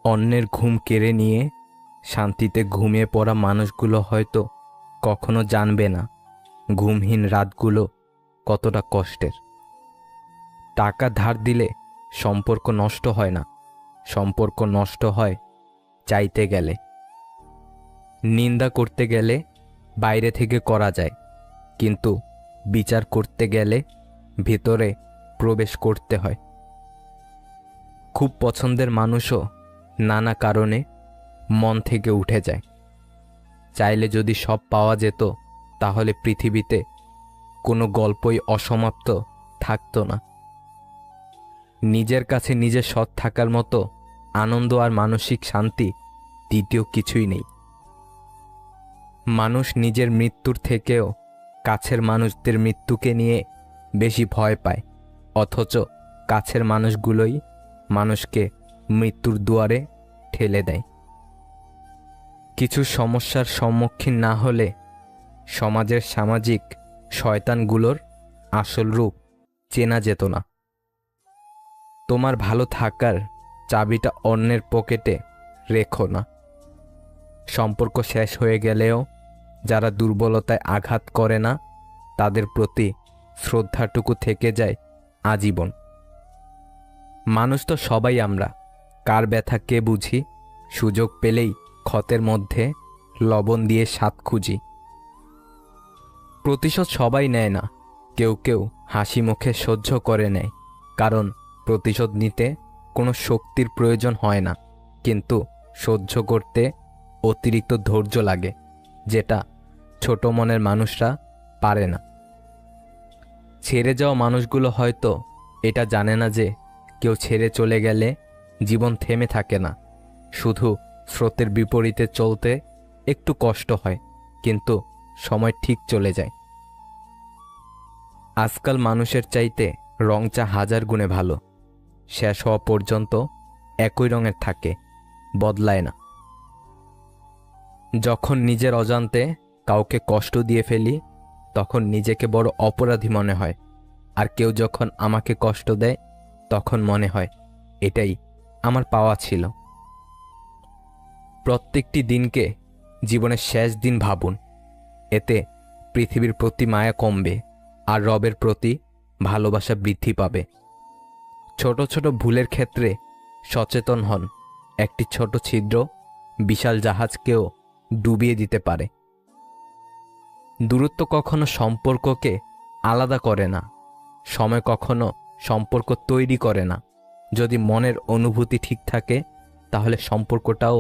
অন্যের ঘুম কেড়ে নিয়ে শান্তিতে ঘুমিয়ে পড়া মানুষগুলো হয়তো কখনো জানবে না ঘুমহীন রাতগুলো কতটা কষ্টের। টাকা ধার দিলে সম্পর্ক নষ্ট হয় না, সম্পর্ক নষ্ট হয় চাইতে গেলে। নিন্দা করতে গেলে বাইরে থেকে করা যায়, কিন্তু বিচার করতে গেলে ভিতরে প্রবেশ করতে হয়। খুব পছন্দের মানুষও নানা কারণে মন থেকে উঠে যায়। চাইলে যদি সব পাওয়া যেত তাহলে পৃথিবীতে কোনো গল্পই অসমাপ্ত থাকতো না। নিজের কাছে নিজে সৎ থাকার মতো আনন্দ আর মানসিক শান্তি দ্বিতীয় কিছুই নেই। মানুষ নিজের মৃত্যুর থেকেও কাছের মানুষদের মৃত্যুকে নিয়ে বেশি ভয় পায়, অথচ কাছের মানুষগুলোই মানুষকে মৃত্যুর দুয়ারে ঠেলে দেয়। কিছু সমস্যার সম্মুখীন না হলে সমাজের সামাজিক শয়তানগুলোর আসল রূপ চেনা যেত না। তোমার ভালো থাকার চাবিটা অন্যের পকেটে রেখো না। সম্পর্ক শেষ হয়ে গেলেও যারা দুর্বলতায় আঘাত করে না তাদের প্রতি শ্রদ্ধাটুকু থেকে যায় আজীবন। মানুষ তো সবাই আমরা, কার ব্যথা কে বুঝি, সুযোগ পেলেই ক্ষতের মধ্যে লবণ দিয়ে স্বাদ খুঁজি। প্রতিশোধ সবাই নেয় না, কেউ কেউ হাসি মুখে সহ্য করে নেয়, কারণ প্রতিশোধ নিতে কোনো শক্তির প্রয়োজন হয় না, কিন্তু সহ্য করতে অতিরিক্ত ধৈর্য লাগে, যেটা ছোট মনের মানুষরা পারে না। ছেড়ে যাওয়া মানুষগুলো হয়তো এটা জানে না যে কেউ ছেড়ে চলে গেলে জীবন থেমে থাকে না, শুধু স্রোতের বিপরীতে চলতে একটু কষ্ট হয়, কিন্তু সময় ঠিক চলে যায়। আজকাল মানুষের চাইতে রং চা 1000 গুণে ভালো। শেষ হওয়া পর্যন্ত একই রঙের থাকে, বদলায় না। যখন নিজের অজান্তে কাউকে কষ্ট দিয়ে ফেলি তখন নিজেকে বড় অপরাধী মনে হয়, আর কেউ যখন আমাকে কষ্ট দেয় তখন মনে হয় এটাই আমার পাওয়া ছিল। প্রত্যেকটি দিনকে জীবনের শেষ দিন ভাবুন, এতে পৃথিবীর প্রতি মায়া কমবে আর রবের প্রতি ভালোবাসা বৃদ্ধি পাবে। ছোট ছোট ভুলের ক্ষেত্রে সচেতন হন, একটি ছোট ছিদ্র বিশাল জাহাজকেও ডুবিয়ে দিতে পারে। দূরত্ব কখনো সম্পর্ককে আলাদা করে না, সময় কখনো সম্পর্ক তৈরি করে না। যদি মনের অনুভূতি ঠিক থাকে তাহলে সম্পর্কটাও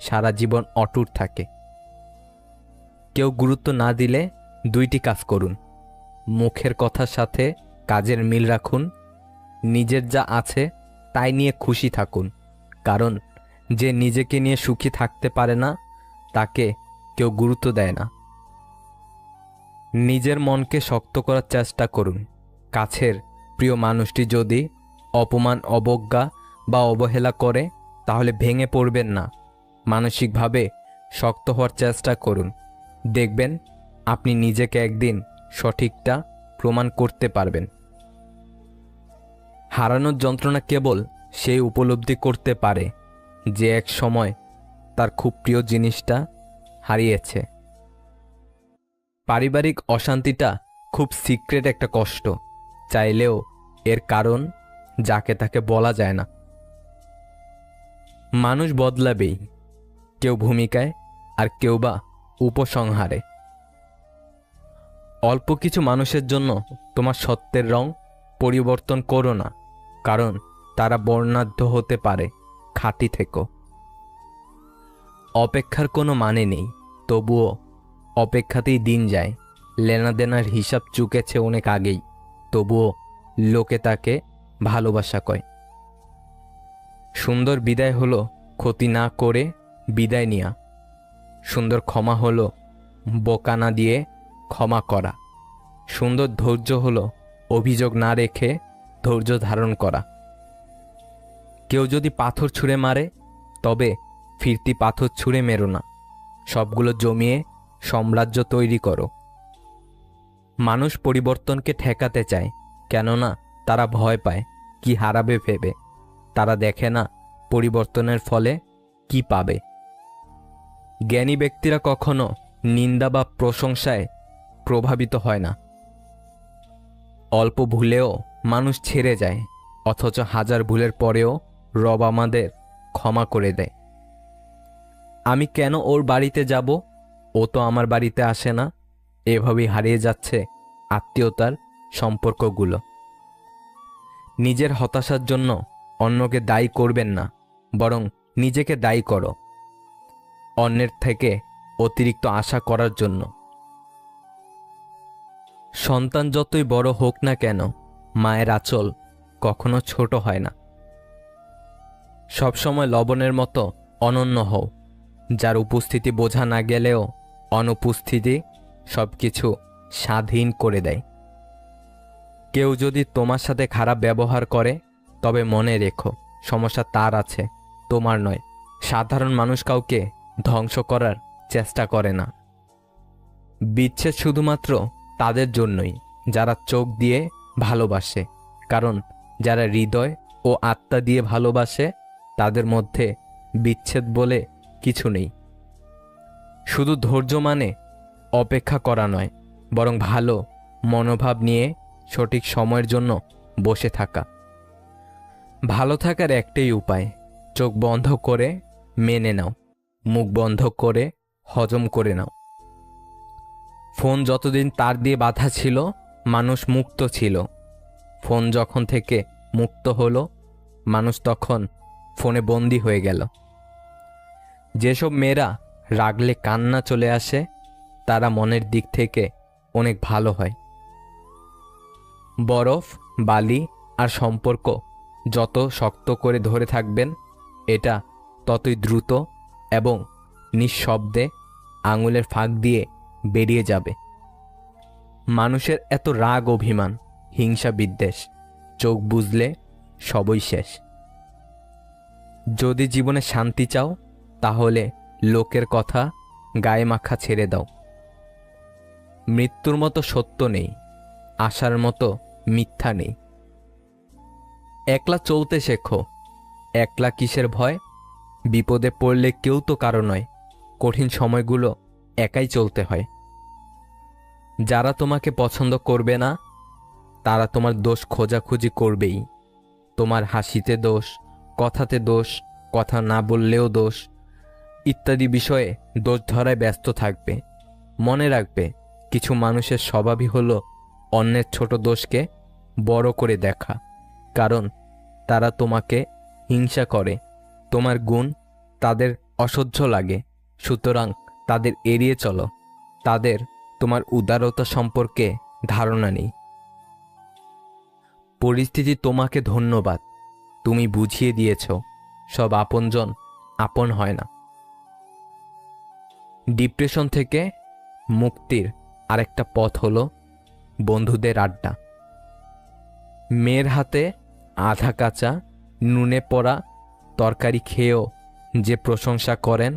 সারা জীবন অটুট থাকে। কেউ গুরুত্ব না দিলে 2টি কাজ করুন, মুখের কথার সাথে কাজের মিল রাখুন, নিজের যা আছে তাই নিয়ে খুশি থাকুন, কারণ যে নিজেকে নিয়ে সুখী থাকতে পারে না তাকে কেউ গুরুত্ব দেয় না। নিজের মনকে শক্ত করার চেষ্টা করুন। কাছের প্রিয় মানুষটি যদি অপমান, অবজ্ঞা বা অবহেলা করে তাহলে ভেঙে পড়বেন না, মানসিকভাবে শক্ত হওয়ার চেষ্টা করুন। দেখবেন আপনি নিজেকে একদিন সঠিকটা প্রমাণ করতে পারবেন। হারানোর যন্ত্রণা কেবল সেই উপলব্ধি করতে পারে যে এক সময় তার খুব প্রিয় জিনিসটা হারিয়েছে। পারিবারিক অশান্তিটা খুব সিক্রেট একটা কষ্ট, চাইলেও এর কারণ যাকে তাকে বলা যায় না। মানুষ বদলাবেই, কেউ ভূমিকায় আর কেউ বা উপসংহারে। অল্প কিছু মানুষের জন্য তোমার সত্যের রং পরিবর্তন করো না, কারণ তারা বর্ণাঢ্য হতে পারে, খাঁটি থেকো। অপেক্ষার কোনো মানে নেই, তবুও অপেক্ষাতেই দিন যায়। লেনাদেনার হিসাব চুকেছে অনেক আগেই, তবুও লোকে তাকে ভালোবাসা কয়। সুন্দর বিদায় হলো ক্ষতি না করে বিদায় নেয়া। সুন্দর ক্ষমা হলো বোকা না দিয়ে ক্ষমা করা। সুন্দর ধৈর্য হলো অভিযোগ না রেখে ধৈর্য ধারণ করা। কেউ যদি পাথর ছুঁড়ে মারে তবে ফিরতি পাথর ছুঁড়ে মেরো না, সবগুলো জমিয়ে সাম্রাজ্য তৈরি করো। মানুষ পরিবর্তনকে ঠেকাতে চায়, কেননা তারা ভয় পায় কি হারাবে ভেবে। তারা দেখে না পরিবর্তনের ফলে কি পাবে? জ্ঞানী ব্যক্তিরা কখনো নিন্দা বা প্রশংসায় প্রভাবিত হয় না। অল্প ভুলেও মানুষ ছেড়ে যায়, অথচ হাজার ভুলের পরেও রব আমাদের ক্ষমা করে দেয়। আমি কেন ওর বাড়িতে যাব? ও তো আমার বাড়িতে আসে না। এভাবেই হারিয়ে যাচ্ছে আত্মীয়তার সম্পর্কগুলো। নিজের হতাশার জন্য অন্যকে দায়ী করবেন না, বরং নিজেকে দায়ী করো অন্যের থেকে অতিরিক্ত আশা করার জন্য। সন্তান যতই বড় হোক না কেন, মায়ের আঁচল কখনো ছোট হয় না। সবসময় লবণের মতো অনন্য হও, যার উপস্থিতি বোঝা না গেলেও অনুপস্থিতি সবকিছু স্বাধীন করে দেয়। কেউ যদি তোমার সাথে খারাপ ব্যবহার করে, তবে মনে রেখো, সমস্যা তার আছে, তোমার নয়। সাধারণ মানুষ কাউকে ধ্বংস করার চেষ্টা করে না। বিচ্ছেদ শুধুমাত্র তাদের জন্যই যারা চোখ দিয়ে ভালোবাসে, কারণ যারা হৃদয় ও আত্মা দিয়ে ভালোবাসে তাদের মধ্যে বিচ্ছেদ বলে কিছু নেই। শুধু ধৈর্য মানে অপেক্ষা করা নয়, বরং ভালো মনোভাব নিয়ে সঠিক সময়ের জন্য বসে থাকা। ভালো থাকার একটাই উপায়, চোখ বন্ধ করে মেনে নাও, মুখ বন্ধ করে হজম করে নাও। ফোন যতদিন তার দিয়ে বাঁধা ছিল, মানুষ মুক্ত ছিল। ফোন যখন থেকে মুক্ত হলো, মানুষ তখন ফোনে বন্দী হয়ে গেল। যেসব মেয়েরা রাগলে কান্না চলে আসে, তারা মনের দিক থেকে অনেক ভালো হয়। বরফ, বালি আর সম্পর্ক যত শক্ত করে ধরে থাকবেন, এটা ততই দ্রুত এবং নিঃশব্দে আঙুলের ফাঁক দিয়ে বেরিয়ে যাবে। মানুষের এত রাগ, অভিমান, হিংসা, বিদ্বেষ, চোখ বুঝলে সবই শেষ। যদি জীবনে শান্তি চাও, তাহলে লোকের কথা গায়ে মাখা ছেড়ে দাও। মৃত্যুর মতো সত্য নেই, আশার মতো মিথ্যা নেই। একলা চলতে শেখো। একলা কিসের ভয়? বিপদে পড়লে কেউ তো কারো নয়। কঠিন সময়গুলো একাই চলতে হয়। যারা তোমাকে পছন্দ করবে না, তারা তোমার দোষ খোঁজাখুঁজি করবেই। তোমার হাসিতে দোষ, কথাতে দোষ, কথা না বললেও দোষ, ইত্যাদি বিষয়ে দোষ ধরায় ব্যস্ত থাকবে। মনে রাখবে, কিছু মানুষের স্বভাবই হলো অন্যের ছোট দোষকে বড় করে দেখা, কারণ তারা তোমাকে হিংসা করে। তোমার গুণ তাদের অসহ্য লাগে, সুতরাং তাদের এড়িয়ে চলো। তাদের তোমার উদারতা সম্পর্কে ধারণা নেই। পরিস্থিতি তোমাকে ধন্যবাদ, তুমি বুঝিয়ে দিয়েছ সব আপনজন আপন হয় না। ডিপ্রেশন থেকে মুক্তির আরেকটা পথ হলো বন্ধুদের আড্ডা। মেয়ের হাতে আধা কাঁচা নুনে পড়া তরকারি খেয়েও যে প্রশংসা করেন,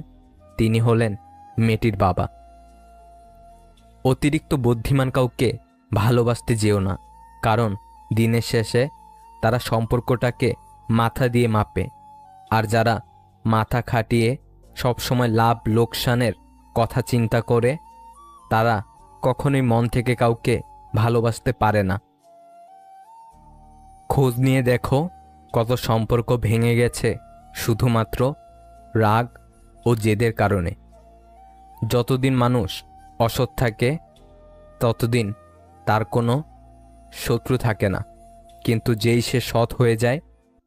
তিনি হলেন মেয়েটির বাবা। অতিরিক্ত বুদ্ধিমান কাউকে ভালোবাসতে যেও না, কারণ দিনের শেষে তারা সম্পর্কটাকে মাথা দিয়ে মাপে। আর যারা মাথা খাটিয়ে সবসময় লাভ লোকসানের কথা চিন্তা করে, তারা কখনোই মন থেকে কাউকে ভালোবাসতে পারে না। খোঁজ নিয়ে দেখো, কত সম্পর্ক ভেঙে গেছে শুধুমাত্র রাগ ও জেদের কারণে। যতদিন মানুষ অসৎ থাকে, ততদিন তার কোনো শত্রু থাকে না, কিন্তু যেই সে সৎ হয়ে যায়,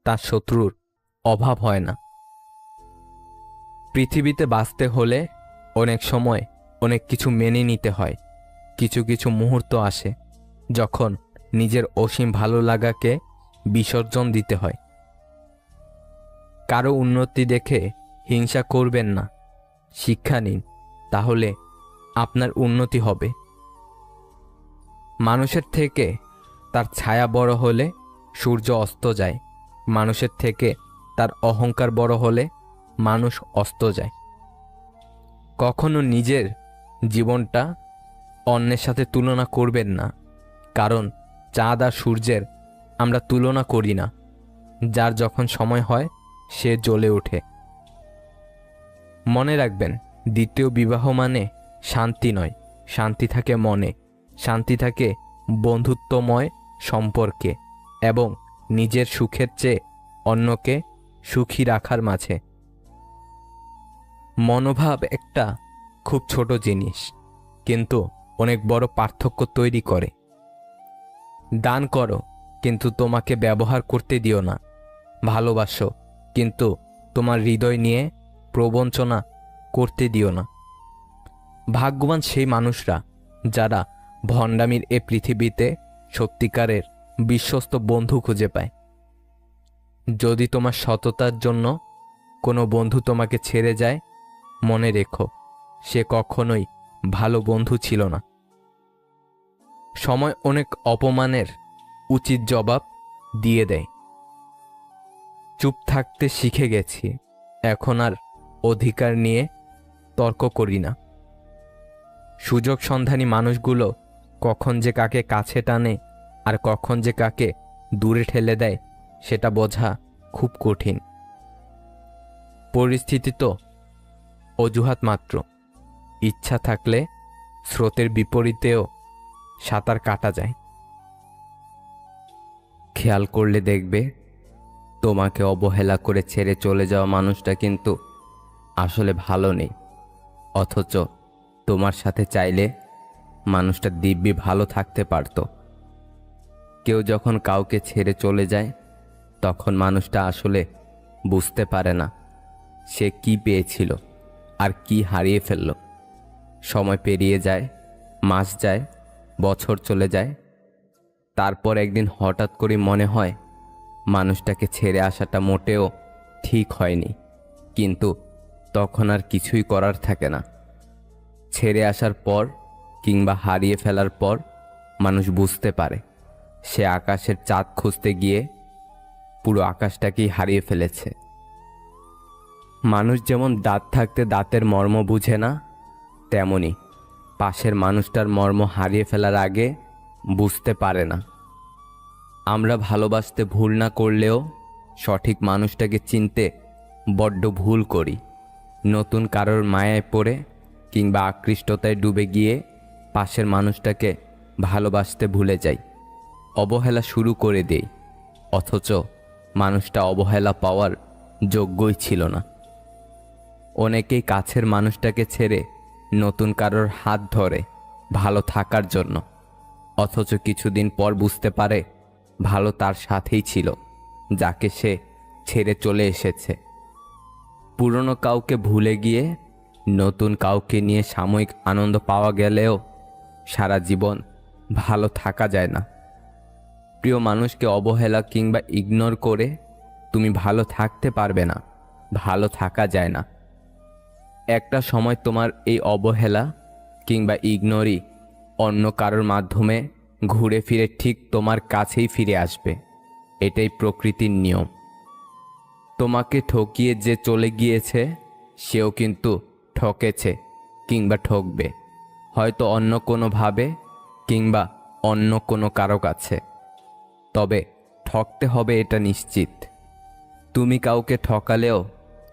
তার শত্রুর অভাব হয় না। পৃথিবীতে বাঁচতে হলে অনেক সময় অনেক কিছু মেনে নিতে হয়। কিছু কিছু মুহূর্ত আসে যখন নিজের অসীম ভালো লাগাকে বিসর্জন দিতে হয়। কারো উন্নতি দেখে হিংসা করবেন না, শিক্ষা নিন, তাহলে আপনার উন্নতি হবে। মানুষের থেকে তার ছায়া বড় হলে সূর্য অস্ত যায়। মানুষের থেকে তার অহংকার বড় হলে মানুষ অস্ত যায়। কখনো নিজের জীবনটা অন্যের সাথে তুলনা করবেন না, কারণ চাঁদ আর সূর্যের আমরা তুলনা করি না। যার যখন সময় হয় সে জ্বলে ওঠে। মনে রাখবেন, দ্বিতীয় বিবাহ মানে শান্তি নয়। শান্তি থাকে মনে, শান্তি থাকে বন্ধুত্বময় সম্পর্কে এবং নিজের সুখের চেয়ে অন্যকে সুখী রাখার মাঝে। মনোভাব একটা খুব ছোট জিনিস, কিন্তু অনেক বড় পার্থক্য তৈরি করে। দান করো, কিন্তু তোমাকে ব্যবহার করতে দিও না। ভালোবাসো, কিন্তু তোমার হৃদয় নিয়ে প্রবঞ্চনা করতে দিও না। ভাগ্যবান সেই মানুষরা যারা ভণ্ডামির এ পৃথিবীতে সত্যিকারের বিশ্বস্ত বন্ধু খুঁজে পায়। যদি তোমার সততার জন্য কোনো বন্ধু তোমাকে ছেড়ে যায়, মনে রেখো সে কখনোই ভালো বন্ধু ছিল না। সময় অনেক অপমানের উচিত জবাব দিয়ে দেয়। চুপ থাকতে শিখে গেছি, এখন আর অধিকার নিয়ে তর্ক করি না। সুযোগ সন্ধানী মানুষগুলো কখন যে কাকে কাছে টানে আর কখন যে কাকে দূরে ঠেলে দেয়, সেটা বোঝা খুব কঠিন। পরিস্থিতি তো অজুহাত মাত্র। ইচ্ছা থাকলে স্রোতের বিপরীতেও সাঁতার কাটা যায়। খেয়াল করলে দেখবে, তোমাকে অবহেলা করে ছেড়ে চলে যাওয়া মানুষটা কিন্তু আসলে ভালো নেই, অথচ তোমার সাথে চাইলে মানুষটা দিব্যি ভালো থাকতে পারত। কেউ যখন কাউকে ছেড়ে চলে যায়, তখন মানুষটা আসলে বুঝতে পারে না সে কি পেয়েছিল আর কি হারিয়ে ফেলল। সময় পেরিয়ে যায়, মাস যায়, বছর চলে যায়, তারপর একদিন হঠাৎ করে মনে হয় মানুষটাকে ছেড়ে আসাটা মোটেও ঠিক হয়নি, কিন্তু তখন আর কিছুই করার থাকে না। ছেড়ে আসার পর কিংবা হারিয়ে ফেলার পর মানুষ বুঝতে পারে সে আকাশের চাঁদ খুঁজতে গিয়ে পুরো আকাশটাকেই হারিয়ে ফেলেছে। মানুষ যেমন দাঁত থাকতে দাঁতের মর্ম বুঝে না, তেমনি পাশের মানুষটার মর্ম হারিয়ে ফেলার আগে বুঝতে পারে না। আমরা ভালোবাসতে ভুল না করলেও সঠিক মানুষটাকে চিনতে বড্ড ভুল করি। নতুন কারোর মায়ায় পড়ে কিংবা আকৃষ্টতায় ডুবে গিয়ে পাশের মানুষটাকে ভালোবাসতে ভুলে যাই, অবহেলা শুরু করে দেই, অথচ মানুষটা অবহেলা পাওয়ার যোগ্যই ছিল না। অনেকেই কাছের মানুষটাকে ছেড়ে নতুন কারোর হাত ধরে ভালো থাকার জন্য, অথচ কিছুদিন পর বুঝতে পারে ভালো তার সাথেই ছিল যাকে সে ছেড়ে চলে এসেছে। পুরনো কাউকে ভুলে গিয়ে নতুন কাউকে নিয়ে সাময়িক আনন্দ পাওয়া গেলেও সারা জীবন ভালো থাকা যায় না। প্রিয় মানুষকে অবহেলা কিংবা ইগনোর করে তুমি ভালো থাকতে পারবে না, ভালো থাকা যায় না। একটা সময় তোমার এই অবহেলা কিংবা ইগনোরই অন্য কারোর মাধ্যমে ঘুরে ফিরে ঠিক তোমার কাছেই ফিরে আসবে। এটাই প্রকৃতির নিয়ম। তোমাকে ঠকিয়ে যে চলে গিয়েছে সেও কিন্তু ঠকেছে কিংবা ঠকবে, হয়তো অন্য কোনোভাবে কিংবা অন্য কোনো কারো কাছে। তবে ঠকতে হবে এটা নিশ্চিত। তুমি কাউকে ঠকালেও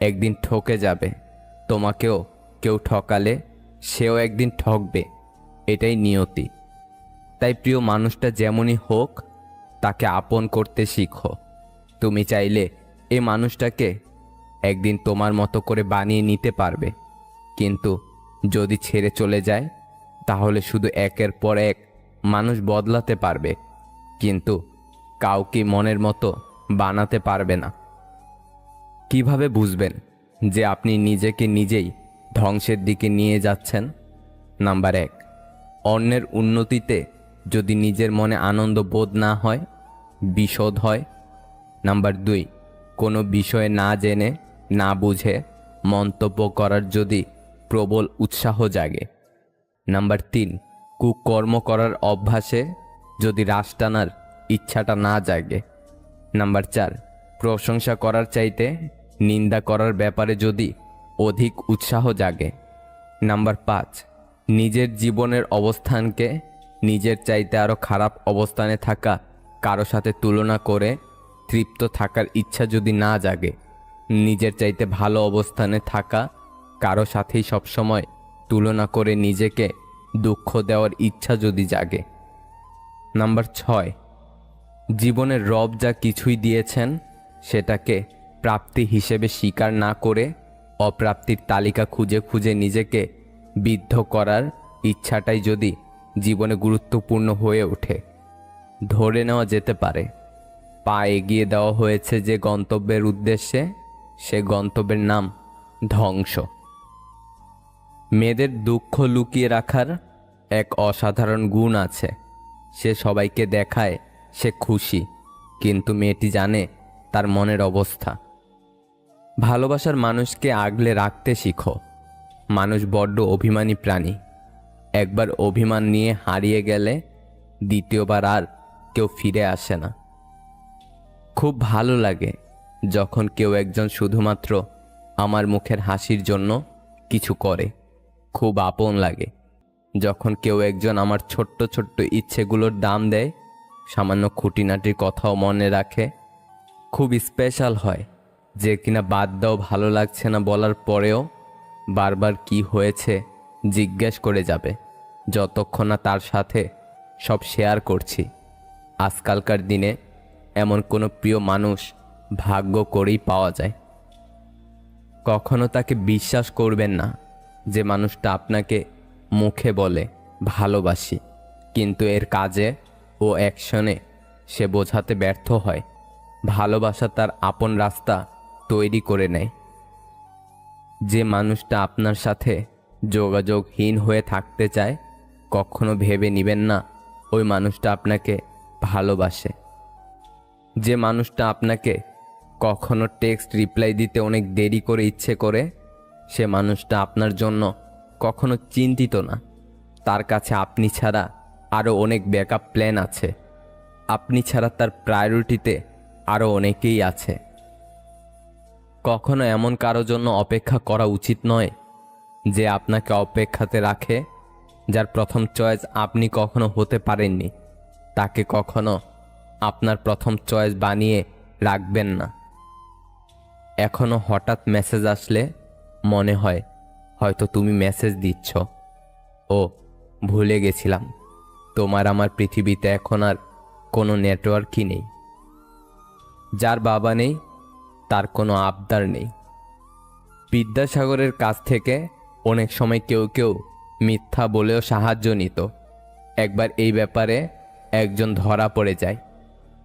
একদিন ঠকে যাবে, তোমাকেও কেউ ঠকালে সেও একদিন ঠকবে, এটাই নিয়তি। তাই প্রিয় মানুষটা যেমনই হোক তাকে আপন করতে শিখো। তুমি চাইলে এই মানুষটাকে একদিন তোমার মতো করে বানিয়ে নিতে পারবে, কিন্তু যদি ছেড়ে চলে যায় তাহলে শুধু একের পর এক মানুষ বদলাতে পারবে, কিন্তু কাউকে মনের মতো বানাতে পারবে না। কিভাবে বুঝবেন যে আপনি নিজেকে নিজেই ধ্বংসের দিকে নিয়ে যাচ্ছেন? নাম্বার 1, অন্যের উন্নতিতে যদি নিজের মনে আনন্দ বোধ না হয়, বিষোদ হয়। নাম্বার 2, কোনো বিষয়ে না জেনে না বুঝে মন্তব্য করার যদি প্রবল উৎসাহ জাগে। নাম্বার 3, কুকর্ম করার অভ্যাসে যদি রাশ টানার ইচ্ছাটা না জাগে। নাম্বার 4, প্রশংসা করার চাইতে নিন্দা করার ব্যাপারে যদি অধিক উৎসাহ জাগে। নাম্বার 5, নিজের জীবনের অবস্থানকে নিজের চাইতে আরও খারাপ অবস্থানে থাকা কারো সাথে তুলনা করে তৃপ্ত থাকার ইচ্ছা যদি না জাগে। নিজের চাইতে ভালো অবস্থানে থাকা কারো সাথেই সবসময় তুলনা করে নিজেকে দুঃখ দেওয়ার ইচ্ছা যদি জাগে। নাম্বার 6, জীবনের রব যা কিছুই দিয়েছেন সেটাকে প্রাপ্তি হিসেবে স্বীকার না করে অপ্রাপ্তির তালিকা খুঁজে খুঁজে নিজেকে বিদ্ধ করার ইচ্ছাটাই যদি জীবনে গুরুত্বপূর্ণ হয়ে ওঠে। ধরে নেওয়া যেতে পারে পা এগিয়ে দেওয়া হয়েছে যে গন্তব্যের উদ্দেশ্যে, সে গন্তব্যের নাম ধ্বংস। মেয়েদের দুঃখ লুকিয়ে রাখার এক অসাধারণ গুণ আছে। সে সবাইকে দেখায় সে খুশি, কিন্তু মেয়েটি জানে তার মনের অবস্থা। ভালোবাসার মানুষকে আগলে রাখতে শিখো। মানুষ বড্ড অভিমানী প্রাণী। একবার অভিমান নিয়ে হারিয়ে গেলে দ্বিতীয়বার আর কেউ ফিরে আসে না। খুব ভালো লাগে যখন কেউ একজন শুধুমাত্র আমার মুখের হাসির জন্য কিছু করে। খুব আপন লাগে যখন কেউ একজন আমার ছোট্ট ছোট্ট ইচ্ছেগুলোর দাম দেয়, সামান্য খুঁটিনাটির কথাও মনে রাখে। খুব স্পেশাল হয় যে কিনা বাদ দাও ভালো লাগছে না বলার পরেও বারবার কি হয়েছে জিজ্ঞেস করে যাবে, যতক্ষণ না তার সাথে সব শেয়ার করছি। আজকালকার দিনে এমন কোনো প্রিয় মানুষ ভাগ্য করেই পাওয়া যায়। কখনো তাকে বিশ্বাস করবেন না যে মানুষটা আপনাকে মুখে বলে ভালোবাসি, কিন্তু এর কাজে ও অ্যাকশনে সে বোঝাতে ব্যর্থ হয় ভালোবাসা তার আপন রাস্তা তৈরি করে নেয়। যে মানুষটা আপনার সাথে যোগাযোগহীন হয়ে থাকতে চায়, কখনো ভেবে নেবেন না ওই মানুষটা আপনাকে ভালোবাসে। যে মানুষটা আপনাকে কখনো টেক্সট রিপ্লাই দিতে অনেক দেরি করে ইচ্ছে করে, সে মানুষটা আপনার জন্য কখনো চিন্তিত না। তার কাছে আপনি ছাড়া আরও অনেক ব্যাকআপ প্ল্যান আছে। আপনি ছাড়া তার প্রায়োরিটিতে আরও অনেকেই আছে। কখনো এমন কারো জন্য অপেক্ষা করা উচিত নয় যে আপনাকে অপেক্ষাতে রাখে। যার প্রথম চয়েস আপনি কখনো হতে পারেননি, তাকে কখনো আপনার প্রথম চয়েস বানিয়ে রাখবেন না। এখনো হঠাৎ মেসেজ আসলে মনে হয় হয়তো তুমি মেসেজ দিচ্ছ। ও ভুলে গেছিলাম, তোমার আমার পৃথিবীতে এখন আর কোনো নেটওয়ার্কই নেই। যার বাবা নেই তার কোনো আবদার নেই। বিদ্যাসাগরের কাছ থেকে অনেক সময় কেউ কেউ মিথ্যা বলেও সাহায্য নিত। একবার এই ব্যাপারে একজন ধরা পড়ে যায়।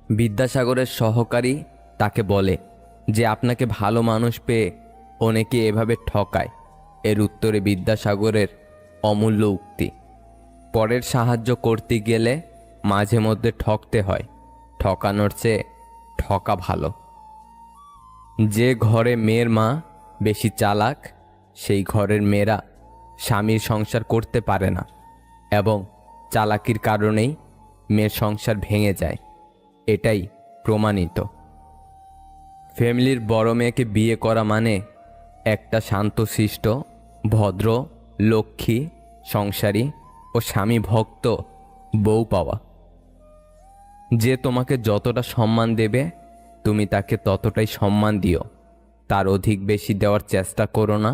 বিদ্যাসাগরের সহকারী তাকে বলে যে আপনাকে ভালো মানুষ পেয়ে অনেকে এভাবে ঠকায়। এর উত্তরে বিদ্যাসাগরের অমূল্য উক্তি, পরের সাহায্য করতে গেলে মাঝে মধ্যে ঠকতে হয়, ঠকানোর চেয়ে ঠকা ভালো। যে ঘরে মেয়ের মা বেশি চালাক, সেই ঘরের মেয়েরা স্বামীর সংসার করতে পারে না, এবং চালাকির কারণেই মেয়ের সংসার ভেঙে যায়। এটাই প্রমাণিত। ফ্যামিলির বড় মেয়েকে বিয়ে করা মানে একটা শান্তশিষ্ট, ভদ্র, লক্ষ্মী, সংসারী ও স্বামী ভক্ত বউ পাওয়া। যে তোমাকে যতটা সম্মান দেবে তুমি তাকে ততটাই সম্মান দিও, তার অধিক বেশি দেওয়ার চেষ্টা করো না।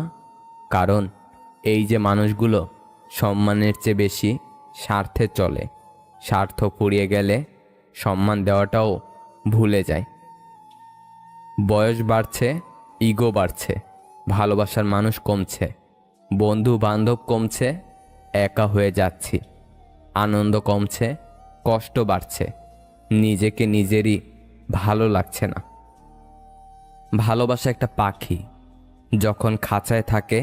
কারণ এই যে মানুষগুলো সম্মানের চেয়ে বেশি স্বার্থে চলে, স্বার্থ ফুরিয়ে গেলে সম্মান দেওয়াটাও ভুলে যায়। বয়স বাড়ছে, ইগো বাড়ছে, ভালোবাসার মানুষ কমছে, বন্ধু বান্ধব কমছে, একা হয়ে যাচ্ছি, আনন্দ কমছে, কষ্ট বাড়ছে, নিজেকে নিজেরই ভালো লাগছে না। ভালোবাসা একটা পাখি, যখন খাঁচায় থাকে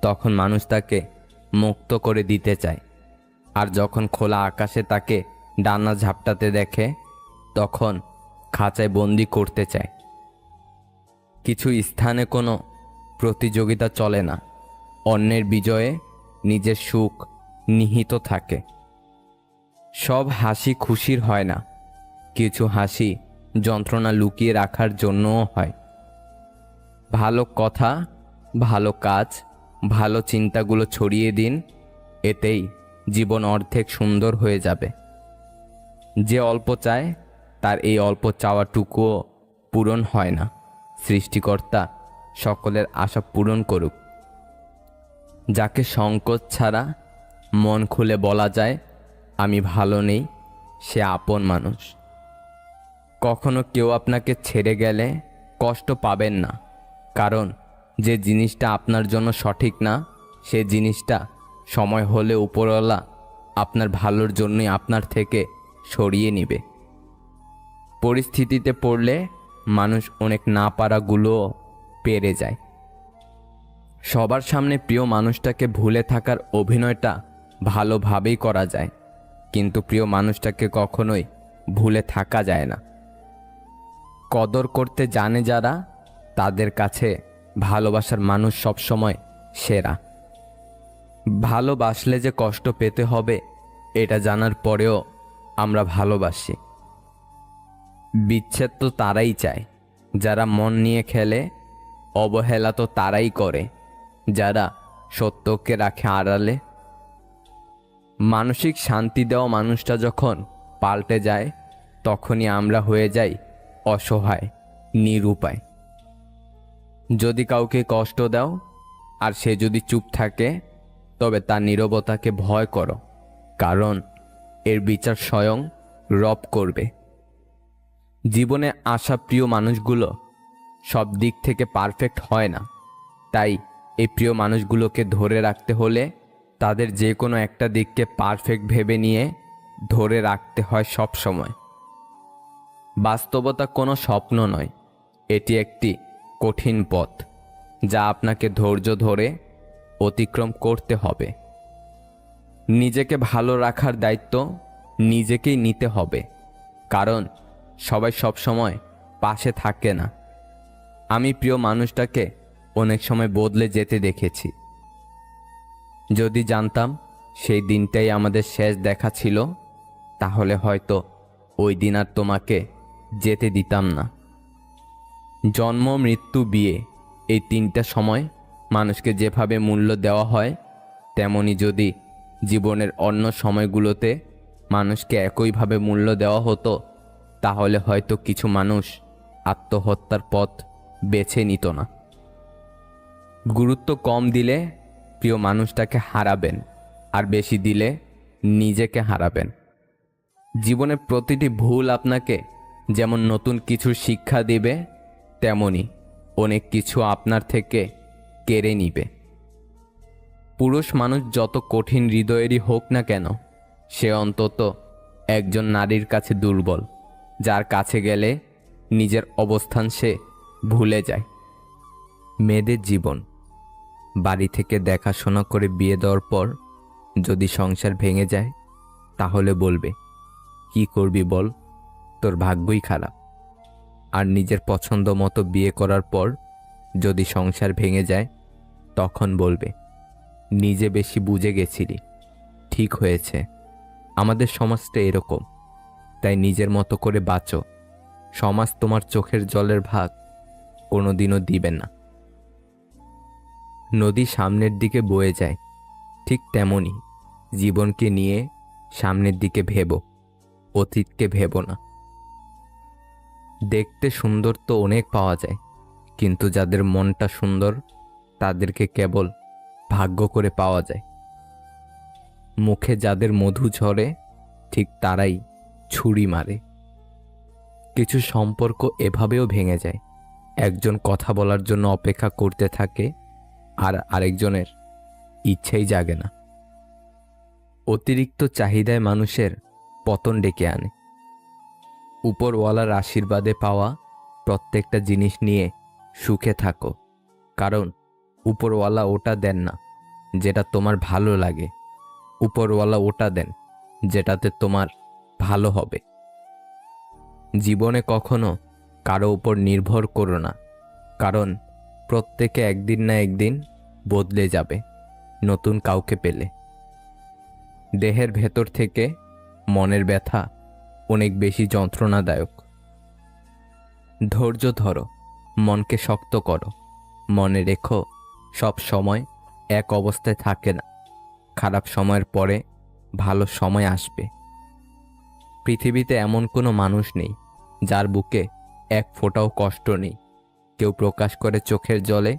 তখন মানুষ তাকে মুক্ত করে দিতে চায়, আর যখন খোলা আকাশে তাকে ডানা ঝাপটাতে দেখে তখন খাঁচায় বন্দি করতে চায়। কিছু স্থানে কোনো প্রতিযোগিতা চলে না, অন্যের বিজয়ে নিজের সুখ নিহিত থাকে। সব হাসি খুশির হয় না, কিছু হাসি যন্ত্রণা লুকিয়ে রাখার জন্যও হয়। ভালো কথা, ভালো কাজ, ভালো চিন্তাগুলো ছড়িয়ে দিন, এতেই জীবন অর্ধেক সুন্দর হয়ে যাবে। যে অল্প চায় তার এই অল্প চাওয়াটুকুও পূরণ হয় না। সৃষ্টিকর্তা সকলের আশা পূরণ করুক। যাকে সংকোচ ছাড়া মন খুলে বলা যায় আমি ভালো নেই, সে আপন মানুষ। কখনো কেউ আপনাকে ছেড়ে গেলে কষ্ট পাবেন না, কারণ যে জিনিসটা আপনার জন্য সঠিক না, সে জিনিসটা সময় হলে উপরওয়ালা আপনার ভালোর জন্যই আপনার থেকে সরিয়ে নেবে। পরিস্থিতিতে পড়লে মানুষ অনেক না পারাগুলোও পেরে যায়। সবার সামনে প্রিয় মানুষটাকে ভুলে থাকার অভিনয়টা ভালোভাবেই করা যায়, কিন্তু প্রিয় মানুষটাকে কখনোই ভুলে থাকা যায় না। কদর করতে জানে যারা, তাদের কাছে ভালোবাসার মানুষ সবসময় সেরা। ভালোবাসলে যে কষ্ট পেতে হবে এটা জানার পরেও আমরা ভালোবাসি। বিচ্ছেদ তো তারাই চায় যারা মন নিয়ে খেলে, অবহেলা তো তারাই করে যারা সত্যকে রাখে আড়ালে। মানসিক শান্তি দেওয়া মানুষটা যখন পাল্টে যায়, তখনই আমরা হয়ে যাই অসহায়, নিরুপায়। যদি কাউকে কষ্ট দাও আর সে যদি চুপ থাকে, তবে তার নীরবতাকে ভয় করো, কারণ এর বিচার স্বয়ং রব করবে। জীবনে আসা প্রিয় মানুষগুলো সব দিক থেকে পারফেক্ট হয় না, তাই এই প্রিয় মানুষগুলোকে ধরে রাখতে হলে তাদের যে কোনো একটা দিককে পারফেক্ট ভেবে নিয়ে ধরে রাখতে হয় সব সময়। বাস্তবতা কোনো স্বপ্ন নয়, এটি একটি কঠিন পথ যা আপনাকে ধৈর্য ধরে অতিক্রম করতে হবে। নিজেকে ভালো রাখার দায়িত্ব নিজেকেই নিতে হবে, কারণ সবাই সব সময় পাশে থাকে না। আমি প্রিয় মানুষটাকে অনেক সময় বদলে যেতে দেখেছি। যদি জানতাম সেই দিনটাই আমাদের শেষ দেখা ছিল, তাহলে হয়তো ওই দিন আর তোমাকে যেতে দিতাম না। জন্ম, মৃত্যু, বিয়ে, এই তিনটা সময় মানুষকে যেভাবে মূল্য দেওয়া হয়, তেমনি যদি জীবনের অন্য সময়গুলোতে মানুষকে একইভাবে মূল্য দেওয়া হতো, তাহলে হয়তো কিছু মানুষ আত্মহত্যার পথ বেছে নিত না। গুরুত্ব কম দিলে প্রিয় মানুষটাকে হারাবেন, আর বেশি দিলে নিজেকে হারাবেন। জীবনের প্রতিটি ভুল আপনাকে যেমন নতুন কিছুর শিক্ষা দিবে, তেমনি অনেক কিছু আপনার থেকে কেড়ে নিবে। পুরুষ মানুষ যত কঠিন হৃদয়েরই হোক না কেন, সে অন্তত একজন নারীর কাছে দুর্বল, যার কাছে গেলে নিজের অবস্থান সে ভুলে যায়। মেয়েদের জীবন, বাড়ি থেকে দেখাশোনা করে বিয়ে দেওয়ার পর যদি সংসার ভেঙে যায়, তাহলে বলবে কি করবি বল, তোর ভাগ্যই খারাপ। আর নিজের পছন্দ মতো বিয়ে করার পর যদি সংসার ভেঙে যায়, তখন বলবে নিজে বেশি বুঝে গেছিলি, ঠিক হয়েছে। আমাদের সমাজটা এরকম, তাই নিজের মতো করে বাঁচো। সমাজ তোমার চোখের জলের ভাগ কোনোদিনও দিবে না। নদী সামনের দিকে বয়ে যায়, ঠিক তেমনি জীবনকে নিয়ে সামনের দিকে ভেবো, অতীতকে ভেবো না। দেখতে সুন্দর তো অনেক পাওয়া যায়, কিন্তু যাদের মনটা সুন্দর তাদেরকে কেবল ভাগ্য করে পাওয়া যায়। মুখে যাদের মধু ঝরে, ঠিক তারাই ছুরি মারে। কিছু সম্পর্ক এভাবেও ভেঙে যায়, একজন কথা বলার জন্য অপেক্ষা করতে থাকে আর আরেকজনের ইচ্ছেই জাগে না। অতিরিক্ত চাহিদায় মানুষের পতন ডেকে আনে। উপরওয়ালার আশীর্বাদে পাওয়া প্রত্যেকটা জিনিস নিয়ে সুখে থাকো, কারণ উপরওয়ালা ওটা দেন না যেটা তোমার ভালো লাগে, উপরওয়ালা ওটা দেন যেটাতে তোমার ভালো হবে। জীবনে কখনো কারো উপর নির্ভর করো না, কারণ প্রত্যেকে একদিন না একদিন বদলে যাবে নতুন কাউকে পেলে। দেহের ভেতর থেকে মনের ব্যথা অনেক বেশি যন্ত্রণাদায়ক। ধৈর্য ধরো, মনকে শক্ত করো। মনে রেখো, সব সময় এক অবস্থায় থাকে না, খারাপ সময়ের পরে ভালো সময় আসবে। পৃথিবীতে এমন কোনো মানুষ নেই যার বুকে এক ফোঁটাও কষ্ট নেই, কেউ প্রকাশ করে চোখের জলে,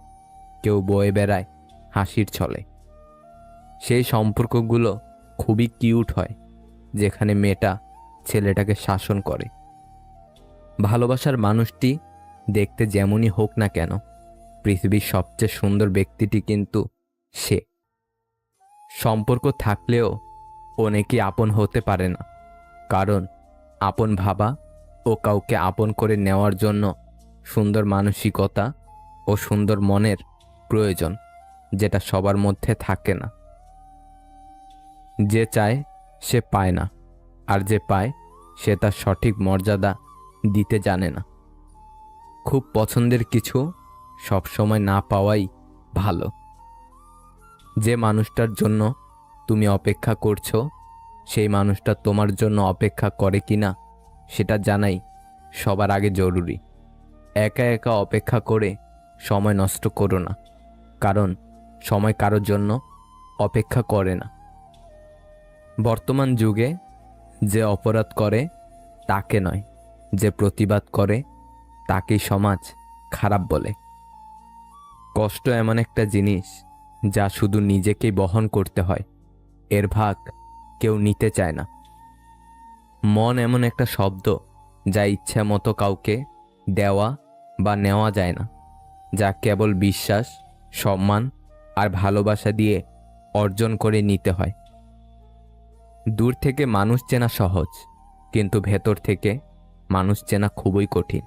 কেউ বয়ে বেড়ায় হাসির ছলে। সেই সম্পর্কগুলো খুবই কিউট হয়, যেখানে মেয়েটা ছেলেটাকে শাসন করে। ভালোবাসার মানুষটি দেখতে যেমনই হোক না কেন, পৃথিবীর সবচেয়ে সুন্দর ব্যক্তিটি কিন্তু সে। সম্পর্ক থাকলেও অনেকেই আপন হতে পারে না, কারণ আপন ভাবা ও কাউকে আপন করে নেওয়ার জন্য সুন্দর মানসিকতা ও সুন্দর মনের প্রয়োজন, যেটা সবার মধ্যে থাকে না। যে চায় সে পায় না, আর যে পায় সে তার সঠিক মর্যাদা দিতে জানে না। খুব পছন্দের কিছু সবসময় না পাওয়াই ভালো। যে মানুষটার জন্য তুমি অপেক্ষা করছো, সেই মানুষটা তোমার জন্য অপেক্ষা করে কিনা সেটা জানাই সবার আগে জরুরি। একা একা অপেক্ষা করে সময় নষ্ট করো না, কারণ সময় কারোর জন্য অপেক্ষা করে না। বর্তমান যুগে যে অপরাধ করে তাকে নয়, যে প্রতিবাদ করে তাকেই সমাজ খারাপ বলে। কষ্ট এমন একটা জিনিস যা শুধু নিজেকেই বহন করতে হয়, এর ভাগ কেউ নিতে চায় না। মন এমন একটা শব্দ যা ইচ্ছা মতো কাউকে দেওয়া বা নেওয়া যায় না, যা কেবল বিশ্বাস, সম্মান আর ভালোবাসা দিয়ে অর্জন করে নিতে হয়। দূর থেকে মানুষ চেনা সহজ, কিন্তু ভেতর থেকে মানুষ চেনা খুবই কঠিন।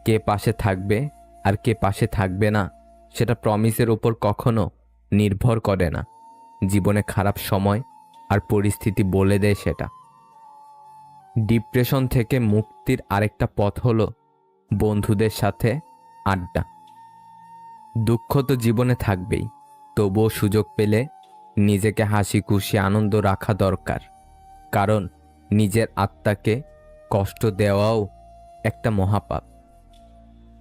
কে পাশে থাকবে আর কে পাশে থাকবে না সেটা প্রমিসের উপর কখনো নির্ভর করে না। জীবনে খারাপ সময় আর পরিস্থিতি বলে দেয় সেটা। ডিপ্রেশন থেকে মুক্তির আরেকটা পথ হলো বন্ধুদের সাথে আড্ডা। দুঃখ তো জীবনে থাকবেই, তবুও সুযোগ পেলে নিজেকে হাসি খুশি আনন্দ রাখা দরকার, কারণ নিজের আত্মাকে কষ্ট দেওয়াও একটা মহাপাপ।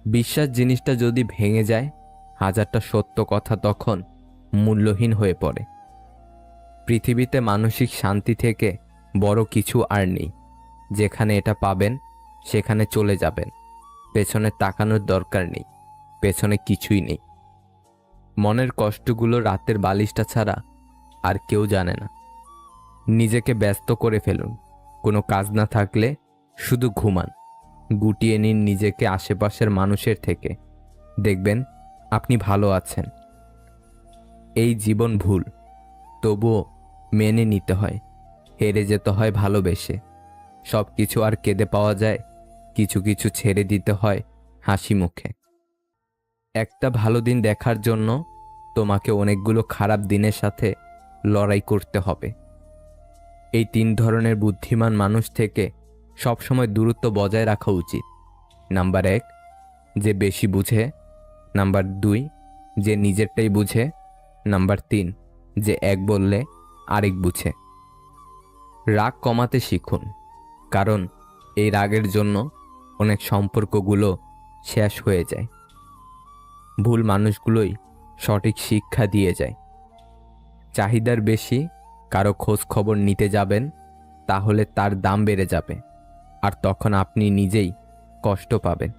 বিশ্বাস জিনিসটা যদি ভেঙে যায়, হাজারটা সত্য কথা তখন মূল্যহীন হয়ে পড়ে। পৃথিবীতে মানসিক শান্তি থেকে বড় কিছু আর নেই। যেখানে এটা পাবেন সেখানে চলে যাবেন, পেছনে তাকানোর দরকার নেই, পেছনে কিছুই নেই। মনের কষ্টগুলো রাতের বালিশটা ছাড়া আর কেউ জানে না। নিজেকে ব্যস্ত করে ফেলুন, কোনো কাজ না থাকলে শুধু ঘুমান। গুটিয়ে নিন নিজেকে আশেপাশের মানুষের থেকে, দেখবেন আপনি ভালো আছেন। এই জীবন ভুল, তবুও মেনে নিতে হয়। হেরে যেতে হয় ভালোবেসে। সব কিছু আর কেঁদে পাওয়া যায়, কিছু কিছু ছেড়ে দিতে হয় হাসি মুখে। একটা ভালো দিন দেখার জন্য তোমাকে অনেকগুলো খারাপ দিনের সাথে লড়াই করতে হবে। এই 3 ধরনের বুদ্ধিমান মানুষ থেকে সবসময় দূরত্ব বজায় রাখা উচিত। নাম্বার 1, যে বেশি বুঝে। নাম্বার 2, যে নিজেরটাই বুঝে। নাম্বার 3, যে এক বললে আরেক বুঝে। রাগ কমাতে শিখুন, কারণ এই রাগের জন্য অনেক সম্পর্কগুলো শেষ হয়ে যায়। ভুল মানুষগুলোই সঠিক শিক্ষা দিয়ে যায়। চাহিদার বেশি কারো খোঁজ খবর নিতে যাবেন, তাহলে তার দাম বেড়ে যাবে, আর তখন আপনি নিজেই কষ্ট পাবেন।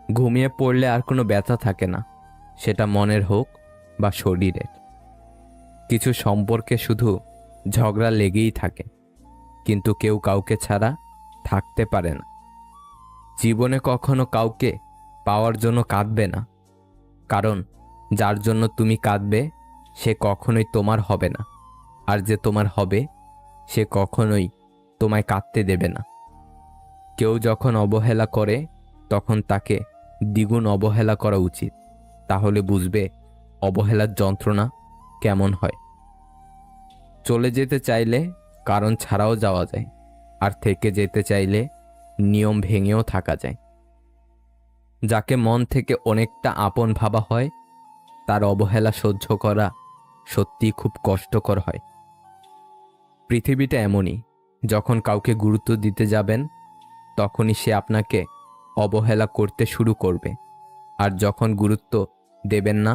ঘুমিয়ে পড়লে আর কোনো ব্যথা থাকে না, সেটা মনের হোক বা শরীরের। কিছু সম্পর্কে শুধু ঝগড়া লেগেই থাকে, কিন্তু কেউ কাউকে ছাড়া থাকতে পারে না। জীবনে কখনো কাউকে পাওয়ার জন্য কাঁদবে না, কারণ যার জন্য তুমি কাঁদবে সে কখনোই তোমার হবে না, আর যে তোমার হবে সে কখনোই তোমায় কাঁদতে দেবে না। কেউ যখন অবহেলা করে তখন তাকে দ্বিগুণ অবহেলা করা উচিত, তাহলে বুঝবে অবহেলার যন্ত্রণা কেমন হয়। চলে যেতে চাইলে কারণ ছাড়াও যাওয়া যায়, আর থেকে যেতে চাইলে নিয়ম ভেঙেও থাকা যায়। যাকে মন থেকে অনেকটা আপন ভাবা হয়, তার অবহেলা সহ্য করা সত্যিই খুব কষ্টকর হয়। পৃথিবীটা এমনই, যখন কাউকে গুরুত্ব দিতে যাবেন তখনই সে আপনাকে অবহেলা করতে শুরু করবে, আর যখন গুরুত্ব দেবেন না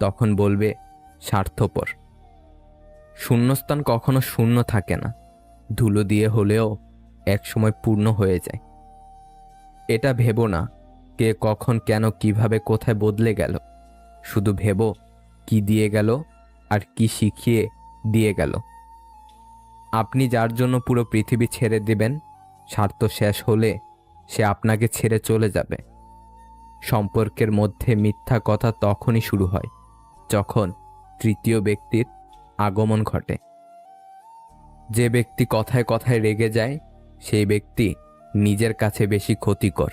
তখন বলবে স্বার্থপর। শূন্যস্থান কখনো শূন্য থাকে না, ধুলো দিয়ে হলেও একসময় পূর্ণ হয়ে যায়। এটা ভেবো না কে কখন কেন কিভাবে কোথায় বদলে গেল, শুধু ভেবো কি দিয়ে গেল আর কি শিখিয়ে দিয়ে গেল। আপনি যার জন্য পুরো পৃথিবী ছেড়ে দিবেন, স্বার্থ শেষ হলে সে আপনাকে ছেড়ে চলে যাবে। সম্পর্কের মধ্যে মিথ্যা কথা তখনই শুরু হয় যখন তৃতীয় ব্যক্তির আগমন ঘটে। যে ব্যক্তি কথায় কথায় রেগে যায় সেই ব্যক্তি নিজের কাছে বেশি ক্ষতিকর,